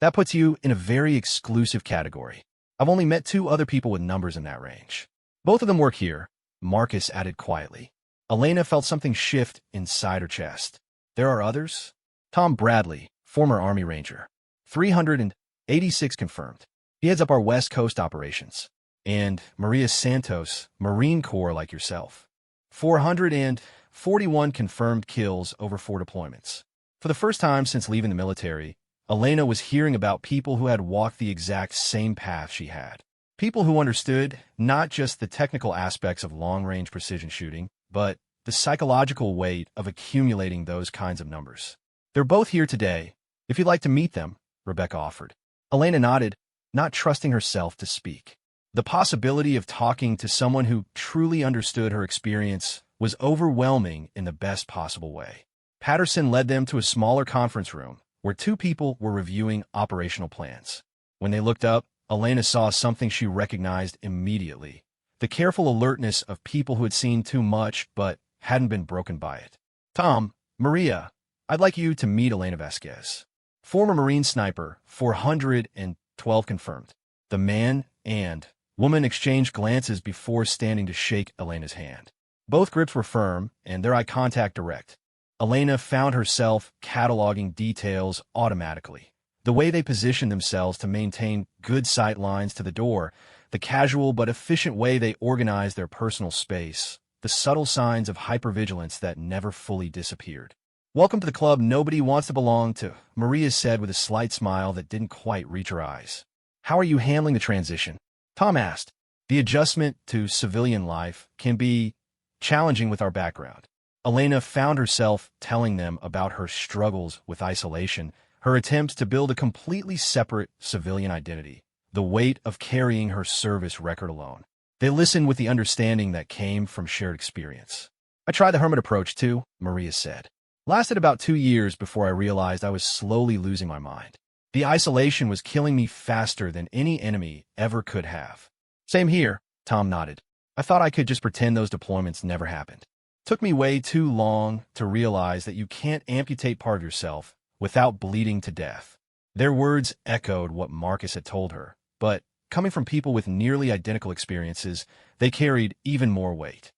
That puts you in a very exclusive category. I've only met 2 other people with numbers in that range. Both of them work here, Marcus added quietly. Elena felt something shift inside her chest. There are others? Tom Bradley, former Army Ranger. 386 confirmed. He heads up our West Coast operations. And Maria Santos, Marine Corps like yourself. 441 confirmed kills over 4 deployments. For the first time since leaving the military, Elena was hearing about people who had walked the exact same path she had. People who understood not just the technical aspects of long-range precision shooting, but the psychological weight of accumulating those kinds of numbers. They're both here today. If you'd like to meet them, Rebecca offered. Elena nodded, not trusting herself to speak. The possibility of talking to someone who truly understood her experience was overwhelming in the best possible way. Patterson led them to a smaller conference room where 2 people were reviewing operational plans. When they looked up, Elena saw something she recognized immediately, the careful alertness of people who had seen too much but hadn't been broken by it. Tom, Maria, I'd like you to meet Elena Vasquez. Former Marine sniper, 412 confirmed. The man and woman exchanged glances before standing to shake Elena's hand. Both grips were firm and their eye contact direct. Elena found herself cataloging details automatically. The way they positioned themselves to maintain good sight lines to the door, the casual but efficient way they organized their personal space, the subtle signs of hypervigilance that never fully disappeared. Welcome to the club nobody wants to belong to, Maria said with a slight smile that didn't quite reach her eyes. How are you handling the transition? Tom asked. The adjustment to civilian life can be challenging with our background. Elena found herself telling them about her struggles with isolation, her attempts to build a completely separate civilian identity, the weight of carrying her service record alone. They listened with the understanding that came from shared experience. I tried the hermit approach too, Maria said. Lasted about 2 years before I realized I was slowly losing my mind. The isolation was killing me faster than any enemy ever could have. Same here, Tom nodded. I thought I could just pretend those deployments never happened. Took me way too long to realize that you can't amputate part of yourself without bleeding to death. Their words echoed what Marcus had told her, but coming from people with nearly identical experiences, they carried even more weight.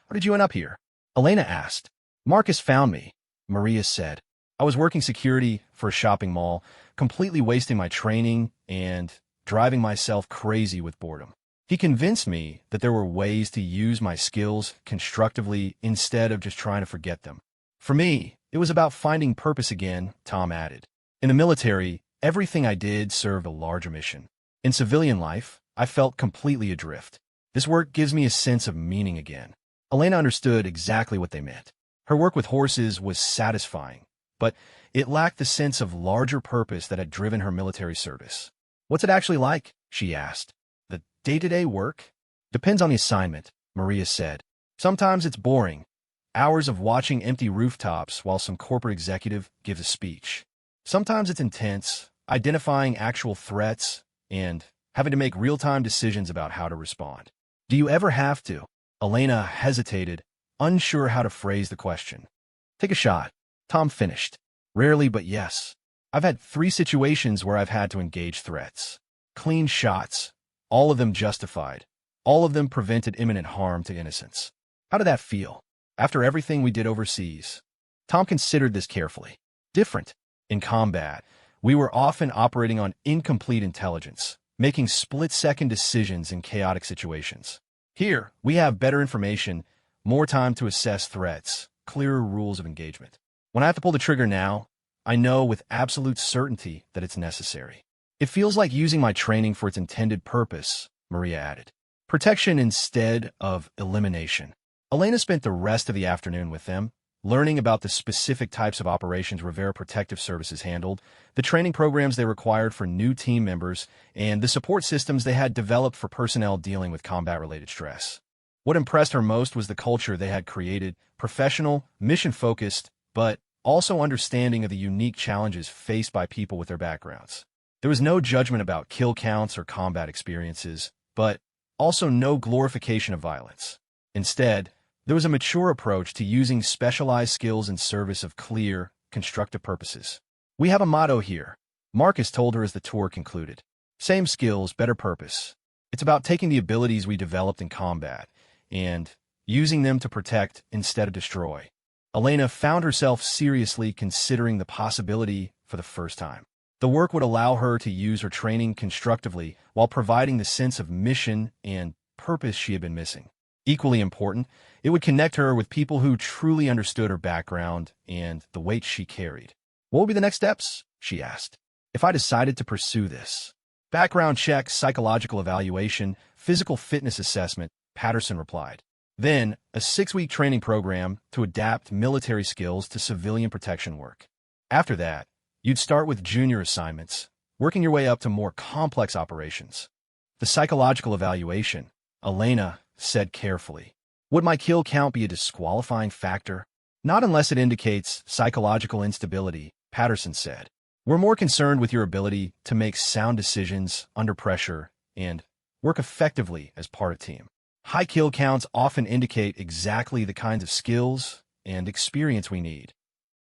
How did you end up here? Elena asked. Marcus found me, Maria said. I was working security for a shopping mall, completely wasting my training and driving myself crazy with boredom. He convinced me that there were ways to use my skills constructively instead of just trying to forget them. For me, it was about finding purpose again, Tom added. In the military, everything I did served a larger mission. In civilian life, I felt completely adrift. This work gives me a sense of meaning again. Elena understood exactly what they meant. Her work with horses was satisfying, but it lacked the sense of larger purpose that had driven her military service. What's it actually like? She asked. The day-to-day work? Depends on the assignment, Maria said. Sometimes it's boring. Hours of watching empty rooftops while some corporate executive gives a speech. Sometimes it's intense, identifying actual threats and having to make real-time decisions about how to respond. Do you ever have to? Elena hesitated, unsure how to phrase the question. Take a shot. Tom finished. Rarely, but yes. I've had 3 situations where I've had to engage threats. Clean shots, all of them justified. All of them prevented imminent harm to innocents. How did that feel? After everything we did overseas? Tom considered this carefully. Different. In combat, we were often operating on incomplete intelligence, making split-second decisions in chaotic situations. Here, we have better information, more time to assess threats, clearer rules of engagement. When I have to pull the trigger now, I know with absolute certainty that it's necessary. It feels like using my training for its intended purpose, Maria added. Protection instead of elimination. Elena spent the rest of the afternoon with them, learning about the specific types of operations Rivera Protective Services handled, the training programs they required for new team members, and the support systems they had developed for personnel dealing with combat-related stress. What impressed her most was the culture they had created, professional, mission-focused, but also understanding of the unique challenges faced by people with their backgrounds. There was no judgment about kill counts or combat experiences, but also no glorification of violence. Instead, there was a mature approach to using specialized skills in service of clear, constructive purposes. We have a motto here, Marcus told her as the tour concluded. Same skills, better purpose. It's about taking the abilities we developed in combat and using them to protect instead of destroy. Elena found herself seriously considering the possibility for the first time. The work would allow her to use her training constructively while providing the sense of mission and purpose she had been missing. Equally important, it would connect her with people who truly understood her background and the weight she carried. What would be the next steps? She asked. If I decided to pursue this. Background check, psychological evaluation, physical fitness assessment, Patterson replied. Then, a 6-week training program to adapt military skills to civilian protection work. After that, you'd start with junior assignments, working your way up to more complex operations. The psychological evaluation, Elena said carefully. Would my kill count be a disqualifying factor? Not unless it indicates psychological instability, Patterson said. We're more concerned with your ability to make sound decisions under pressure and work effectively as part of a team. High kill counts often indicate exactly the kinds of skills and experience we need.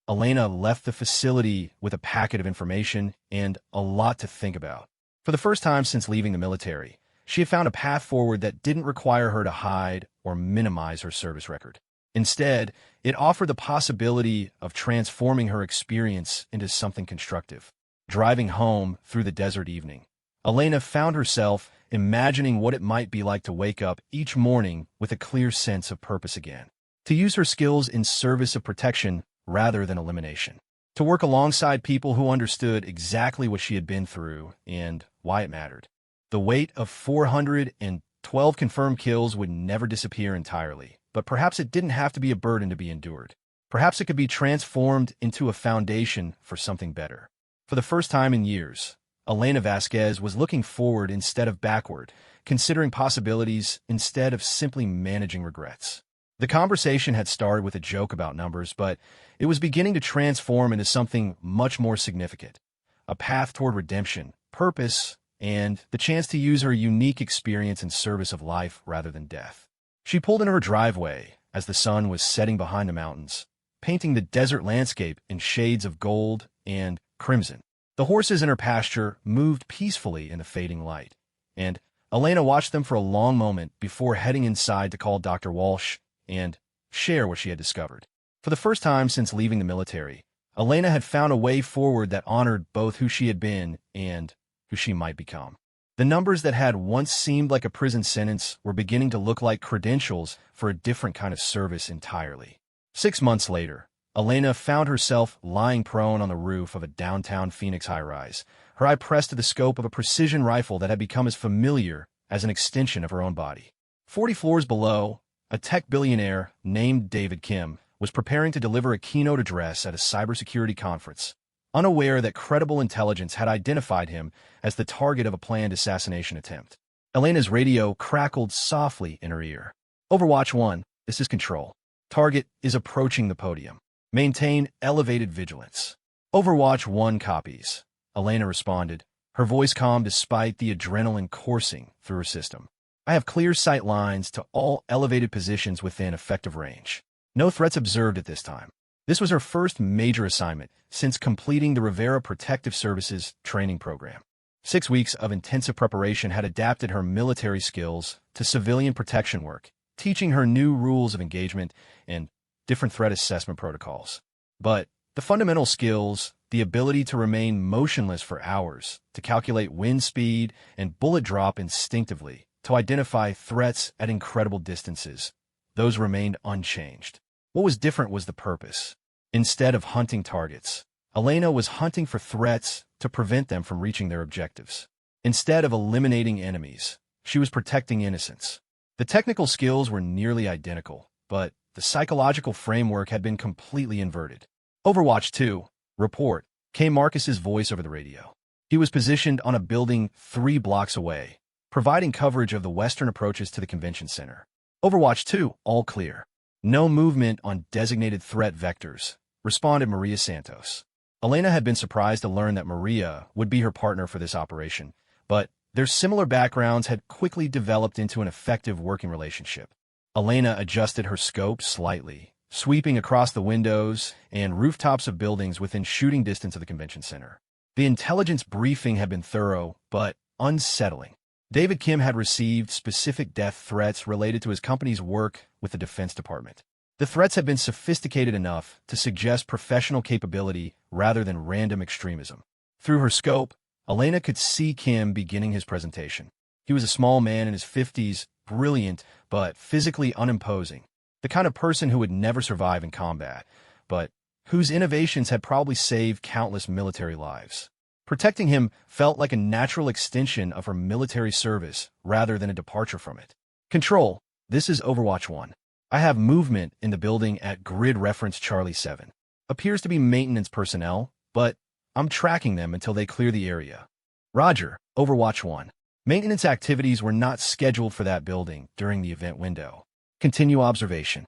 Elena left the facility with a packet of information and a lot to think about. For the first time since leaving the military, she had found a path forward that didn't require her to hide or minimize her service record. Instead, it offered the possibility of transforming her experience into something constructive. Driving home through the desert evening, Elena found herself imagining what it might be like to wake up each morning with a clear sense of purpose again. To use her skills in service of protection rather than elimination. To work alongside people who understood exactly what she had been through and why it mattered. The weight of 412 confirmed kills would never disappear entirely, but perhaps it didn't have to be a burden to be endured. Perhaps it could be transformed into a foundation for something better. For the first time in years, Elena Vasquez was looking forward instead of backward, considering possibilities instead of simply managing regrets. The conversation had started with a joke about numbers, but it was beginning to transform into something much more significant. A path toward redemption, purpose, and the chance to use her unique experience in service of life rather than death. She pulled into her driveway as the sun was setting behind the mountains, painting the desert landscape in shades of gold and crimson. The horses in her pasture moved peacefully in the fading light, and Elena watched them for a long moment before heading inside to call Dr. Walsh and share what she had discovered. For the first time since leaving the military, Elena had found a way forward that honored both who she had been and who she might become. The numbers that had once seemed like a prison sentence were beginning to look like credentials for a different kind of service entirely. 6 months later, Elena found herself lying prone on the roof of a downtown Phoenix high-rise, her eye pressed to the scope of a precision rifle that had become as familiar as an extension of her own body. 40 floors below, a tech billionaire named David Kim was preparing to deliver a keynote address at a cybersecurity conference, unaware that credible intelligence had identified him as the target of a planned assassination attempt. Elena's radio crackled softly in her ear. Overwatch 1, this is Control. Target is approaching the podium. Maintain elevated vigilance. Overwatch 1 copies. Elena responded, her voice calm despite the adrenaline coursing through her system. I have clear sight lines to all elevated positions within effective range. No threats observed at this time. This was her first major assignment since completing the Rivera Protective Services training program. 6 weeks of intensive preparation had adapted her military skills to civilian protection work, teaching her new rules of engagement and different threat assessment protocols. But the fundamental skills, the ability to remain motionless for hours, to calculate wind speed and bullet drop instinctively, to identify threats at incredible distances, those remained unchanged. What was different was the purpose. Instead of hunting targets, Elena was hunting for threats to prevent them from reaching their objectives. Instead of eliminating enemies, she was protecting innocents. The technical skills were nearly identical, but the psychological framework had been completely inverted. Overwatch 2, report, came Marcus's voice over the radio. He was positioned on a building 3 blocks away, providing coverage of the western approaches to the convention center. Overwatch 2, all clear. No movement on designated threat vectors, responded Maria Santos. Elena had been surprised to learn that Maria would be her partner for this operation, but their similar backgrounds had quickly developed into an effective working relationship. Elena adjusted her scope slightly, sweeping across the windows and rooftops of buildings within shooting distance of the convention center. The intelligence briefing had been thorough, but unsettling. David Kim had received specific death threats related to his company's work with the Defense Department. The threats had been sophisticated enough to suggest professional capability rather than random extremism. Through her scope, Elena could see Kim beginning his presentation. He was a small man in his 50s, brilliant but physically unimposing, the kind of person who would never survive in combat, but whose innovations had probably saved countless military lives. Protecting him felt like a natural extension of her military service rather than a departure from it. Control, this is Overwatch 1. I have movement in the building at grid reference Charlie 7. Appears to be maintenance personnel, but I'm tracking them until they clear the area. Roger, Overwatch 1. Maintenance activities were not scheduled for that building during the event window. Continue observation.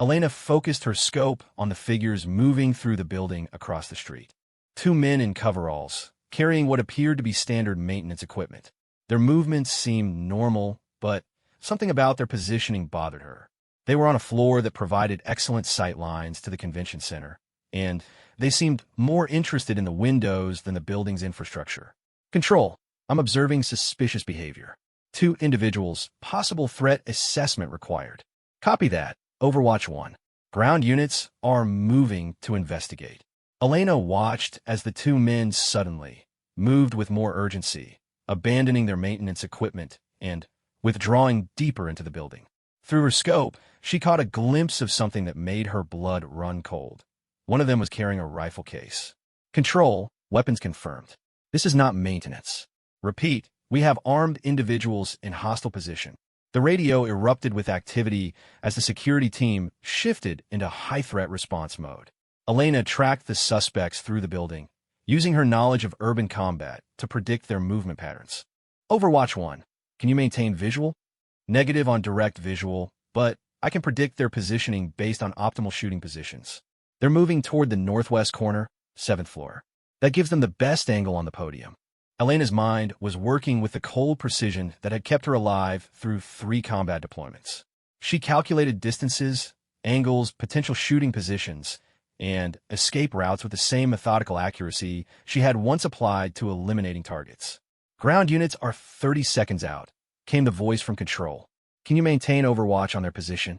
Elena focused her scope on the figures moving through the building across the street. 2 men in coveralls, carrying what appeared to be standard maintenance equipment. Their movements seemed normal, but something about their positioning bothered her. They were on a floor that provided excellent sight lines to the convention center, and they seemed more interested in the windows than the building's infrastructure. Control, I'm observing suspicious behavior. 2 individuals, possible threat assessment required. Copy that, Overwatch 1. Ground units are moving to investigate. Elena watched as the 2 men suddenly moved with more urgency, abandoning their maintenance equipment and withdrawing deeper into the building. Through her scope, she caught a glimpse of something that made her blood run cold. One of them was carrying a rifle case. Control, weapons confirmed. This is not maintenance. Repeat, we have armed individuals in hostile position. The radio erupted with activity as the security team shifted into high-threat response mode. Elena tracked the suspects through the building, using her knowledge of urban combat to predict their movement patterns. Overwatch 1. Can you maintain visual? Negative on direct visual, but I can predict their positioning based on optimal shooting positions. They're moving toward the northwest corner, 7th floor. That gives them the best angle on the podium. Elena's mind was working with the cold precision that had kept her alive through 3 combat deployments. She calculated distances, angles, potential shooting positions, and escape routes with the same methodical accuracy she had once applied to eliminating targets. Ground units are 30 seconds out, came the voice from Control. Can you maintain overwatch on their position?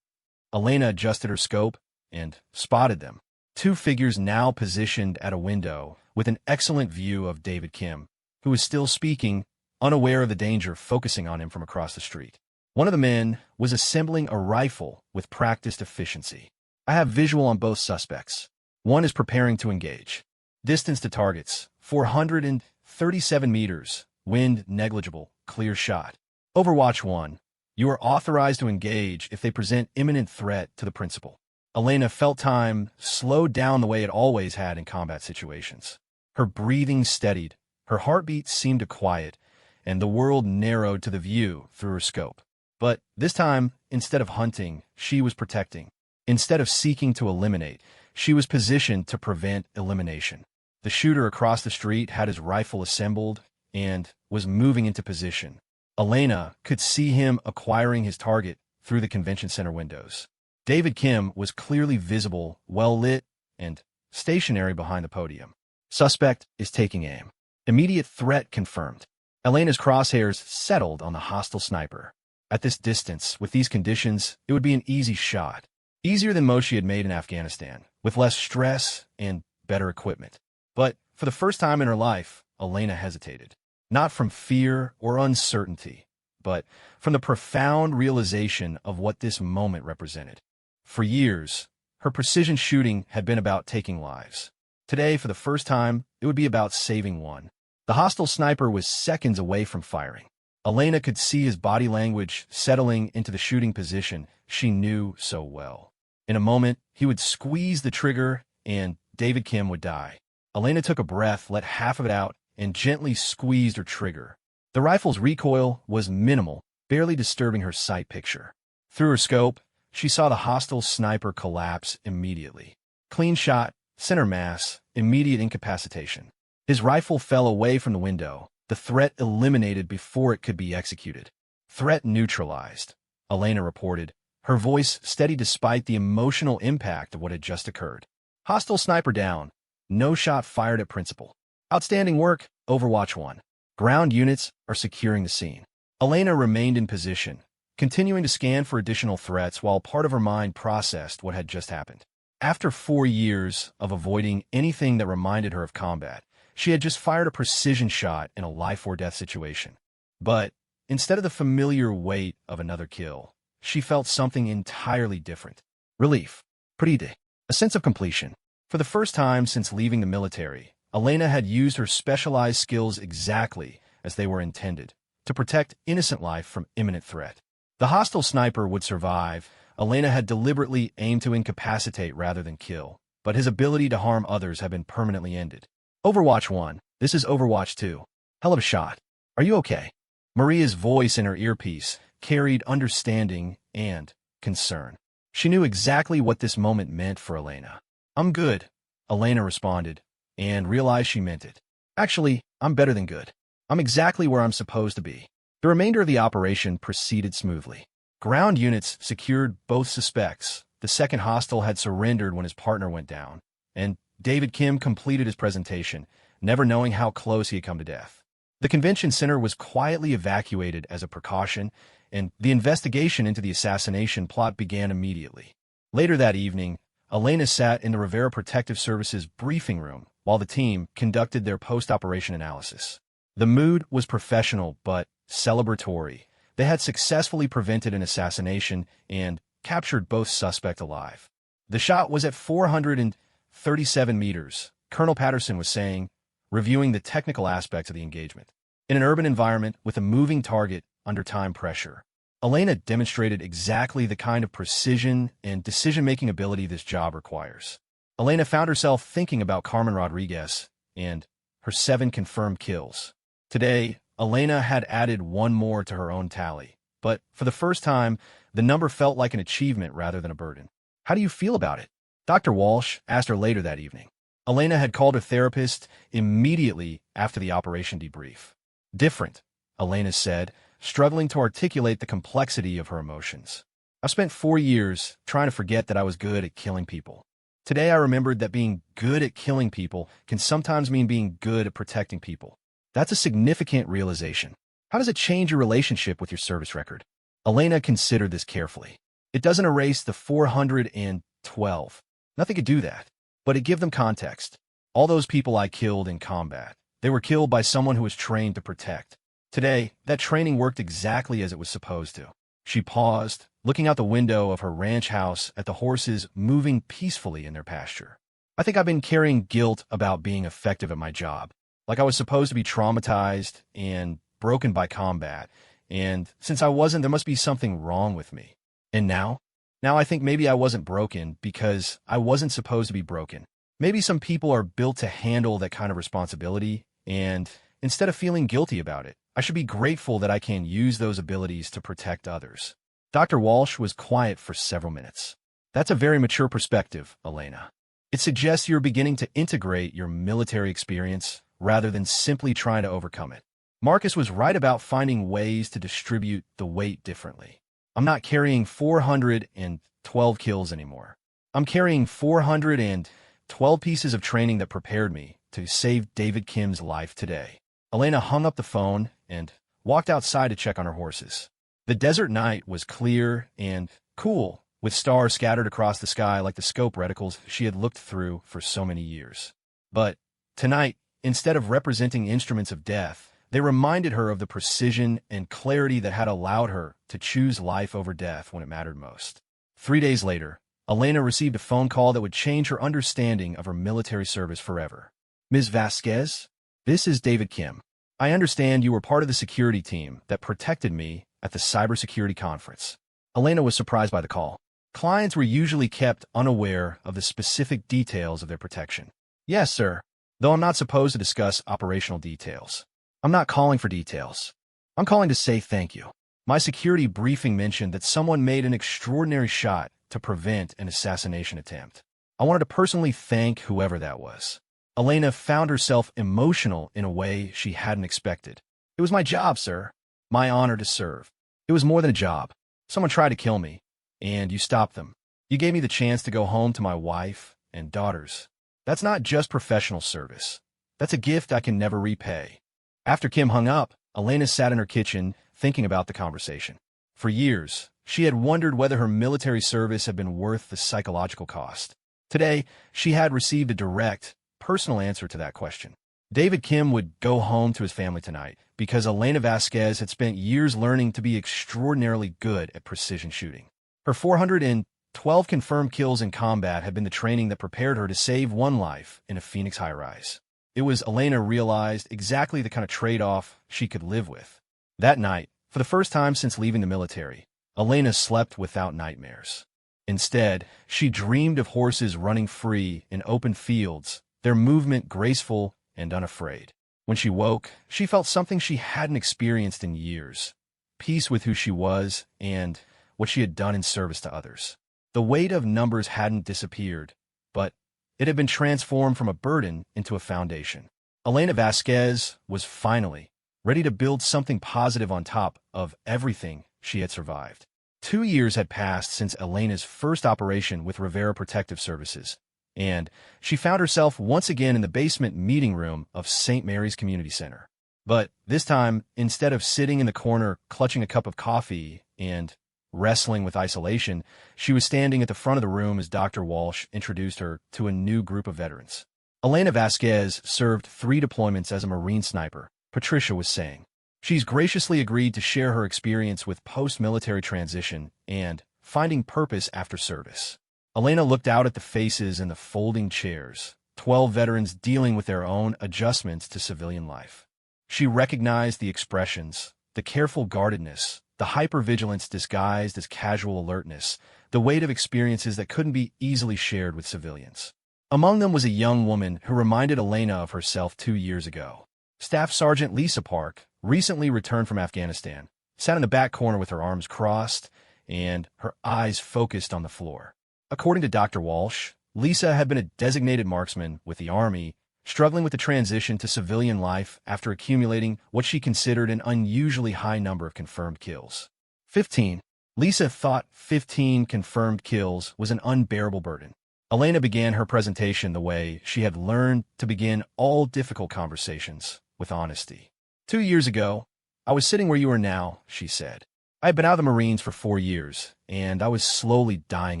Elena adjusted her scope and spotted them. 2 figures now positioned at a window with an excellent view of David Kim, who was still speaking, unaware of the danger focusing on him from across the street. One of the men was assembling a rifle with practiced efficiency. I have visual on both suspects. One is preparing to engage. Distance to targets, 400 37 meters, wind negligible, clear shot. Overwatch 1. You are authorized to engage if they present imminent threat to the principal. Elena felt time slowed down the way it always had in combat situations. Her breathing steadied, her heartbeat seemed to quiet, and the world narrowed to the view through her scope. But this time, instead of hunting, she was protecting. Instead of seeking to eliminate, she was positioned to prevent elimination. The shooter across the street had his rifle assembled and was moving into position. Elena could see him acquiring his target through the convention center windows. David Kim was clearly visible, well-lit, and stationary behind the podium. Suspect is taking aim. Immediate threat confirmed. Elena's crosshairs settled on the hostile sniper. At this distance, with these conditions, it would be an easy shot. Easier than most she had made in Afghanistan, with less stress and better equipment. But for the first time in her life, Elena hesitated. Not from fear or uncertainty, but from the profound realization of what this moment represented. For years, her precision shooting had been about taking lives. Today, for the first time, it would be about saving one. The hostile sniper was seconds away from firing. Elena could see his body language settling into the shooting position she knew so well. In a moment, he would squeeze the trigger and David Kim would die. Elena took a breath, let half of it out, and gently squeezed her trigger. The rifle's recoil was minimal, barely disturbing her sight picture. Through her scope, she saw the hostile sniper collapse immediately. Clean shot, center mass, immediate incapacitation. His rifle fell away from the window, the threat eliminated before it could be executed. Threat neutralized, Elena reported, her voice steady despite the emotional impact of what had just occurred. Hostile sniper down. No shot fired at principal. Outstanding work, Overwatch 1. Ground units are securing the scene. Elena remained in position, continuing to scan for additional threats while part of her mind processed what had just happened. After 4 years of avoiding anything that reminded her of combat, she had just fired a precision shot in a life-or-death situation. But instead of the familiar weight of another kill, she felt something entirely different. Relief. Brigade. A sense of completion. For the first time since leaving the military, Elena had used her specialized skills exactly as they were intended, to protect innocent life from imminent threat. The hostile sniper would survive. Elena had deliberately aimed to incapacitate rather than kill, but his ability to harm others had been permanently ended. Overwatch 1. This is Overwatch 2. Hell of a shot. Are you okay? Maria's voice in her earpiece carried understanding and concern. She knew exactly what this moment meant for Elena. I'm good, Elena responded, and realized she meant it. Actually, I'm better than good. I'm exactly where I'm supposed to be. The remainder of the operation proceeded smoothly. Ground units secured both suspects. The second hostile had surrendered when his partner went down, and David Kim completed his presentation, never knowing how close he had come to death. The convention center was quietly evacuated as a precaution, and the investigation into the assassination plot began immediately. Later that evening, Elena sat in the Rivera Protective Services briefing room while the team conducted their post-operation analysis. The mood was professional but celebratory. They had successfully prevented an assassination and captured both suspects alive. The shot was at 437 meters, Colonel Patterson was saying, reviewing the technical aspects of the engagement. In an urban environment with a moving target under time pressure, Elena demonstrated exactly the kind of precision and decision-making ability this job requires. Elena found herself thinking about Carmen Rodriguez and her 7 confirmed kills. Today, Elena had added one more to her own tally, but for the first time, the number felt like an achievement rather than a burden. How do you feel about it? Dr. Walsh asked her later that evening. Elena had called her therapist immediately after the operation debrief. Different, Elena said, struggling to articulate the complexity of her emotions. I've spent 4 years trying to forget that I was good at killing people. Today I remembered that being good at killing people can sometimes mean being good at protecting people. That's a significant realization. How does it change your relationship with your service record? Elena considered this carefully. It doesn't erase the 412. Nothing could do that. But it gives them context. All those people I killed in combat, they were killed by someone who was trained to protect. Today, that training worked exactly as it was supposed to. She paused, looking out the window of her ranch house at the horses moving peacefully in their pasture. I think I've been carrying guilt about being effective at my job. like I was supposed to be traumatized and broken by combat, and since I wasn't, there must be something wrong with me. And now I think maybe I wasn't broken because I wasn't supposed to be broken. Maybe some people are built to handle that kind of responsibility, and instead of feeling guilty about it, I should be grateful that I can use those abilities to protect others. Dr. Walsh was quiet for several minutes. That's a very mature perspective, Elena. It suggests you're beginning to integrate your military experience rather than simply trying to overcome it. Marcus was right about finding ways to distribute the weight differently. I'm not carrying 412 kills anymore. I'm carrying 412 pieces of training that prepared me to save David Kim's life today. Elena hung up the phone and walked outside to check on her horses. The desert night was clear and cool, with stars scattered across the sky like the scope reticles she had looked through for so many years. But tonight, instead of representing instruments of death, they reminded her of the precision and clarity that had allowed her to choose life over death when it mattered most. 3 days later, Elena received a phone call that would change her understanding of her military service forever. Ms. Vasquez, this is David Kim. I understand you were part of the security team that protected me at the cybersecurity conference. Elena was surprised by the call. Clients were usually kept unaware of the specific details of their protection. Yes, sir, though I'm not supposed to discuss operational details. I'm not calling for details. I'm calling to say thank you. My security briefing mentioned that someone made an extraordinary shot to prevent an assassination attempt. I wanted to personally thank whoever that was. Elena found herself emotional in a way she hadn't expected. It was my job, sir. My honor to serve. It was more than a job. Someone tried to kill me, and you stopped them. You gave me the chance to go home to my wife and daughters. That's not just professional service. That's a gift I can never repay. After Kim hung up, Elena sat in her kitchen thinking about the conversation. For years, she had wondered whether her military service had been worth the psychological cost. Today, she had received a direct, personal answer to that question. David Kim would go home to his family tonight because Elena Vasquez had spent years learning to be extraordinarily good at precision shooting. Her 412 confirmed kills in combat had been the training that prepared her to save one life in a Phoenix high-rise. It was, Elena realized, exactly the kind of trade-off she could live with. That night, for the first time since leaving the military, Elena slept without nightmares. Instead, she dreamed of horses running free in open fields, their movement graceful and unafraid. When she woke, she felt something she hadn't experienced in years: peace with who she was and what she had done in service to others. The weight of numbers hadn't disappeared, but it had been transformed from a burden into a foundation. Elena Vasquez was finally ready to build something positive on top of everything she had survived. 2 years had passed since Elena's first operation with Rivera Protective Services, and she found herself once again in the basement meeting room of St. Mary's Community Center. But this time, instead of sitting in the corner clutching a cup of coffee and wrestling with isolation, she was standing at the front of the room as Dr. Walsh introduced her to a new group of veterans. Elena Vasquez served 3 deployments as a Marine sniper, Patricia was saying. She's graciously agreed to share her experience with post-military transition and finding purpose after service. Elena looked out at the faces in the folding chairs, 12 veterans dealing with their own adjustments to civilian life. She recognized the expressions, the careful guardedness, the hypervigilance disguised as casual alertness, the weight of experiences that couldn't be easily shared with civilians. Among them was a young woman who reminded Elena of herself 2 years ago. Staff Sergeant Lisa Park, recently returned from Afghanistan, sat in the back corner with her arms crossed and her eyes focused on the floor. According to Dr. Walsh, Lisa had been a designated marksman with the Army, struggling with the transition to civilian life after accumulating what she considered an unusually high number of confirmed kills. 15. Lisa thought 15 confirmed kills was an unbearable burden. Elena began her presentation the way she had learned to begin all difficult conversations, with honesty. 2 years ago, I was sitting where you are now, she said. I had been out of the Marines for 4 years, and I was slowly dying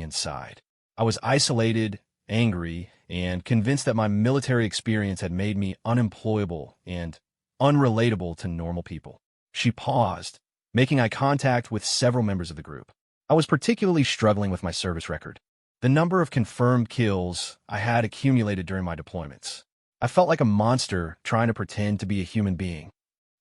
inside. I was isolated, angry, and convinced that my military experience had made me unemployable and unrelatable to normal people. She paused, making eye contact with several members of the group. I was particularly struggling with my service record. The number of confirmed kills I had accumulated during my deployments. I felt like a monster trying to pretend to be a human being.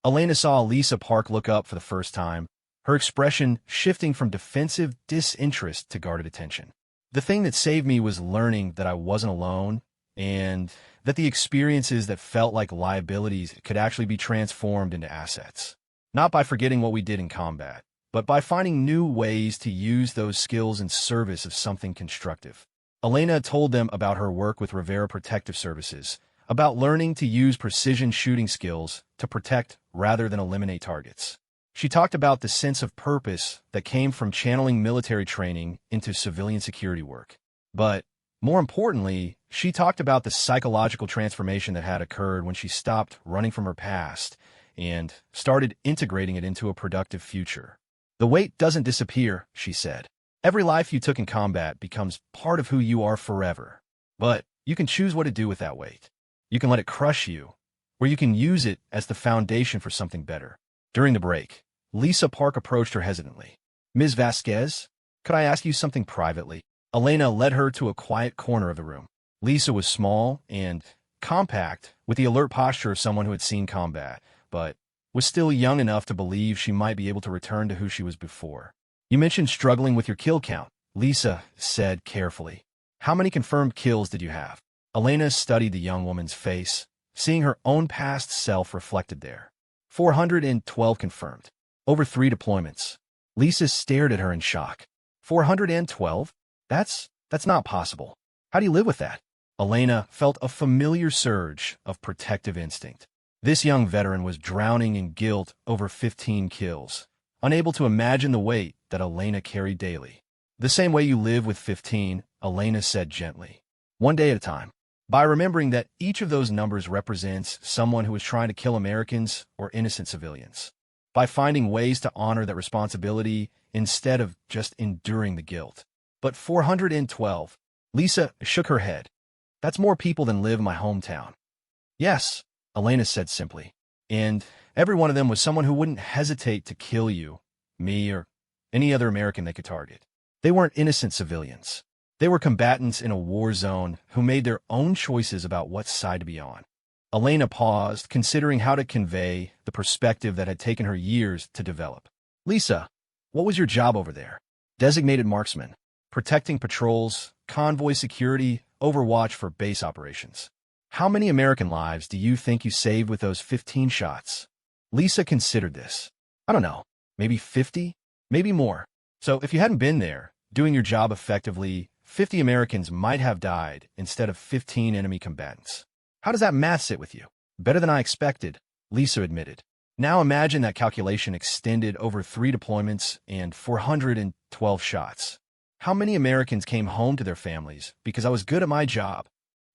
Elena saw Lisa Park look up for the first time, her expression shifting from defensive disinterest to guarded attention. The thing that saved me was learning that I wasn't alone and that the experiences that felt like liabilities could actually be transformed into assets. Not by forgetting what we did in combat, but by finding new ways to use those skills in service of something constructive. Elena told them about her work with Rivera Protective Services, about learning to use precision shooting skills to protect rather than eliminate targets. She talked about the sense of purpose that came from channeling military training into civilian security work. But, more importantly, she talked about the psychological transformation that had occurred when she stopped running from her past and started integrating it into a productive future. The weight doesn't disappear, she said. Every life you took in combat becomes part of who you are forever. But you can choose what to do with that weight. You can let it crush you, or you can use it as the foundation for something better. During the break, Lisa Park approached her hesitantly. Ms. Vasquez, could I ask you something privately? Elena led her to a quiet corner of the room. Lisa was small and compact, with the alert posture of someone who had seen combat, but was still young enough to believe she might be able to return to who she was before. You mentioned struggling with your kill count, Lisa said carefully. How many confirmed kills did you have? Elena studied the young woman's face, seeing her own past self reflected there. 412 confirmed. Over 3 deployments. Lisa stared at her in shock. 412? That's not possible. How do you live with that? Elena felt a familiar surge of protective instinct. This young veteran was drowning in guilt over 15 kills, unable to imagine the weight that Elena carried daily. The same way you live with 15, Elena said gently. One day at a time. By remembering that each of those numbers represents someone who is trying to kill Americans or innocent civilians. By finding ways to honor that responsibility instead of just enduring the guilt. But 412, Lisa shook her head. That's more people than live in my hometown. Yes, Elena said simply. And every one of them was someone who wouldn't hesitate to kill you, me, or any other American they could target. They weren't innocent civilians. They were combatants in a war zone who made their own choices about what side to be on. Elena paused, considering how to convey the perspective that had taken her years to develop. Lisa, what was your job over there? Designated marksman, protecting patrols, convoy security, overwatch for base operations. How many American lives do you think you saved with those 15 shots? Lisa considered this. I don't know, maybe 50? Maybe more. So if you hadn't been there, doing your job effectively, 50 Americans might have died instead of 15 enemy combatants. How does that math sit with you? Better than I expected, Lisa admitted. Now imagine that calculation extended over 3 deployments and 412 shots. How many Americans came home to their families because I was good at my job?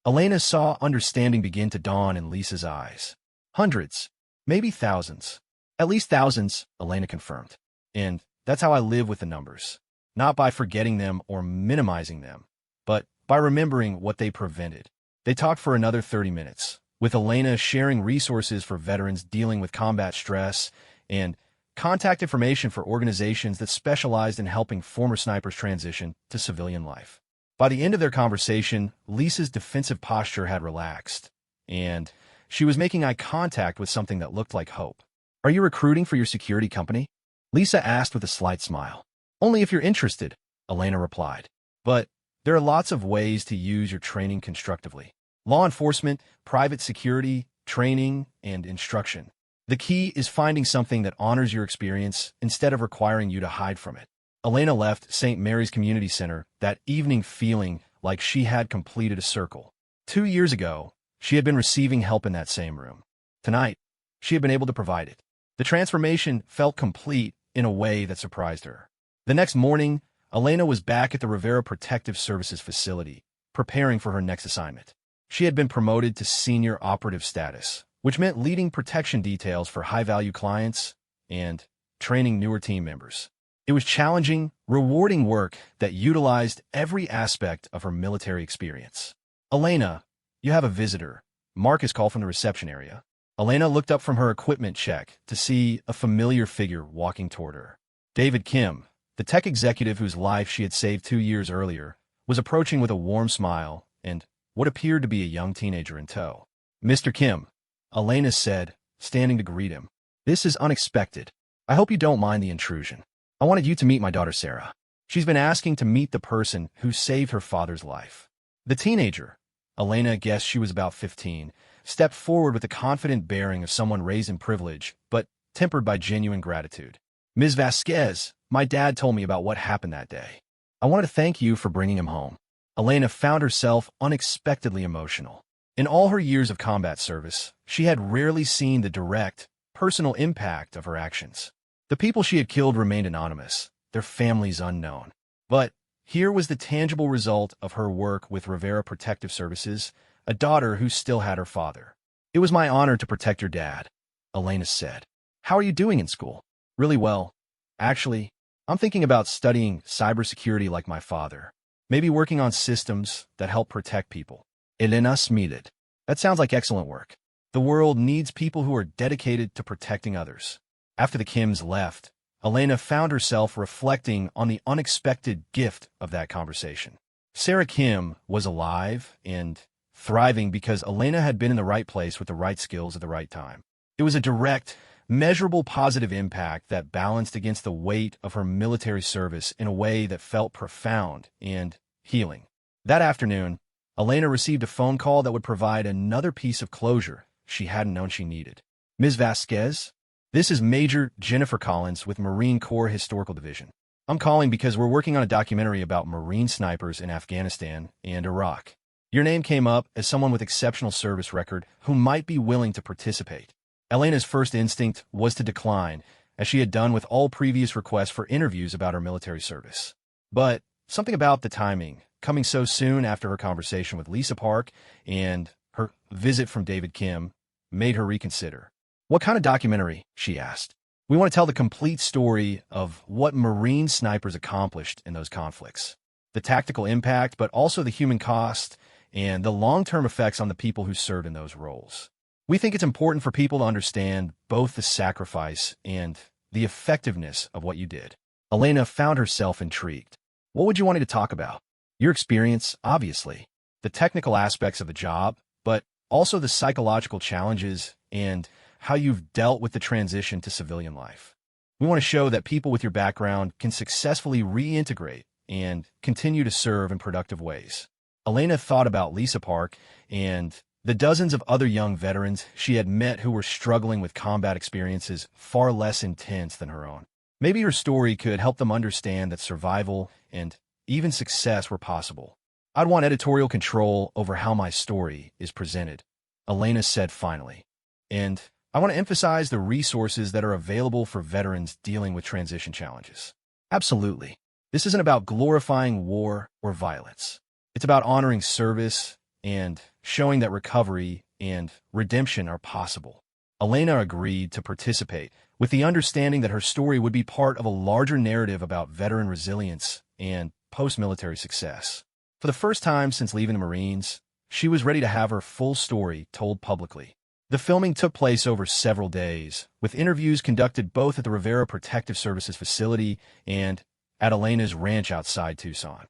Elena saw understanding begin to dawn in Lisa's eyes. Hundreds, maybe thousands. At least thousands, Elena confirmed. And that's how I live with the numbers. Not by forgetting them or minimizing them, but by remembering what they prevented. They talked for another 30 minutes, with Elena sharing resources for veterans dealing with combat stress and contact information for organizations that specialized in helping former snipers transition to civilian life. By the end of their conversation, Lisa's defensive posture had relaxed, and she was making eye contact with something that looked like hope. Are you recruiting for your security company? Lisa asked with a slight smile. Only if you're interested, Elena replied. But there are lots of ways to use your training constructively. Law enforcement, private security, training, and instruction. The key is finding something that honors your experience instead of requiring you to hide from it. Elena left St. Mary's Community Center that evening feeling like she had completed a circle. 2 years ago, she had been receiving help in that same room. Tonight, she had been able to provide it. The transformation felt complete in a way that surprised her. The next morning, Elena was back at the Rivera Protective Services facility, preparing for her next assignment. She had been promoted to senior operative status, which meant leading protection details for high-value clients and training newer team members. It was challenging, rewarding work that utilized every aspect of her military experience. Elena, you have a visitor. Marcus called from the reception area. Elena looked up from her equipment check to see a familiar figure walking toward her. David Kim, the tech executive whose life she had saved 2 years earlier, was approaching with a warm smile and what appeared to be a young teenager in tow. Mr. Kim, Elena said, standing to greet him. This is unexpected. I hope you don't mind the intrusion. I wanted you to meet my daughter Sarah. She's been asking to meet the person who saved her father's life. The teenager, Elena guessed she was about 15, stepped forward with the confident bearing of someone raised in privilege, but tempered by genuine gratitude. Ms. Vasquez, my dad told me about what happened that day. I wanted to thank you for bringing him home. Elena found herself unexpectedly emotional. In all her years of combat service, she had rarely seen the direct, personal impact of her actions. The people she had killed remained anonymous, their families unknown. But here was the tangible result of her work with Rivera Protective Services, a daughter who still had her father. It was my honor to protect your dad, Elena said. How are you doing in school? Really well. Actually, I'm thinking about studying cybersecurity like my father. Maybe working on systems that help protect people. Elena smiled. That sounds like excellent work. The world needs people who are dedicated to protecting others. After the Kims left, Elena found herself reflecting on the unexpected gift of that conversation. Sarah Kim was alive and thriving because Elena had been in the right place with the right skills at the right time. It was a direct, measurable positive impact that balanced against the weight of her military service in a way that felt profound and healing. That afternoon, Elena received a phone call that would provide another piece of closure she hadn't known she needed. Ms. Vasquez, this is Major Jennifer Collins with Marine Corps Historical Division. I'm calling because we're working on a documentary about Marine snipers in Afghanistan and Iraq. Your name came up as someone with exceptional service record who might be willing to participate. Elena's first instinct was to decline, as she had done with all previous requests for interviews about her military service. But something about the timing, coming so soon after her conversation with Lisa Park and her visit from David Kim, made her reconsider. What kind of documentary? She asked. We want to tell the complete story of what Marine snipers accomplished in those conflicts. The tactical impact, but also the human cost and the long-term effects on the people who served in those roles. We think it's important for people to understand both the sacrifice and the effectiveness of what you did. Elena found herself intrigued. What would you want me to talk about? Your experience, obviously. The technical aspects of the job, but also the psychological challenges and how you've dealt with the transition to civilian life. We want to show that people with your background can successfully reintegrate and continue to serve in productive ways. Elena thought about Lisa Park and the dozens of other young veterans she had met who were struggling with combat experiences far less intense than her own. Maybe her story could help them understand that survival and even success were possible. I'd want editorial control over how my story is presented, Elena said finally. And I want to emphasize the resources that are available for veterans dealing with transition challenges. Absolutely. This isn't about glorifying war or violence. It's about honoring service and showing that recovery and redemption are possible. Elena agreed to participate with the understanding that her story would be part of a larger narrative about veteran resilience and post-military success. For the first time since leaving the Marines, she was ready to have her full story told publicly. The filming took place over several days, with interviews conducted both at the Rivera Protective Services facility and at Elena's ranch outside Tucson.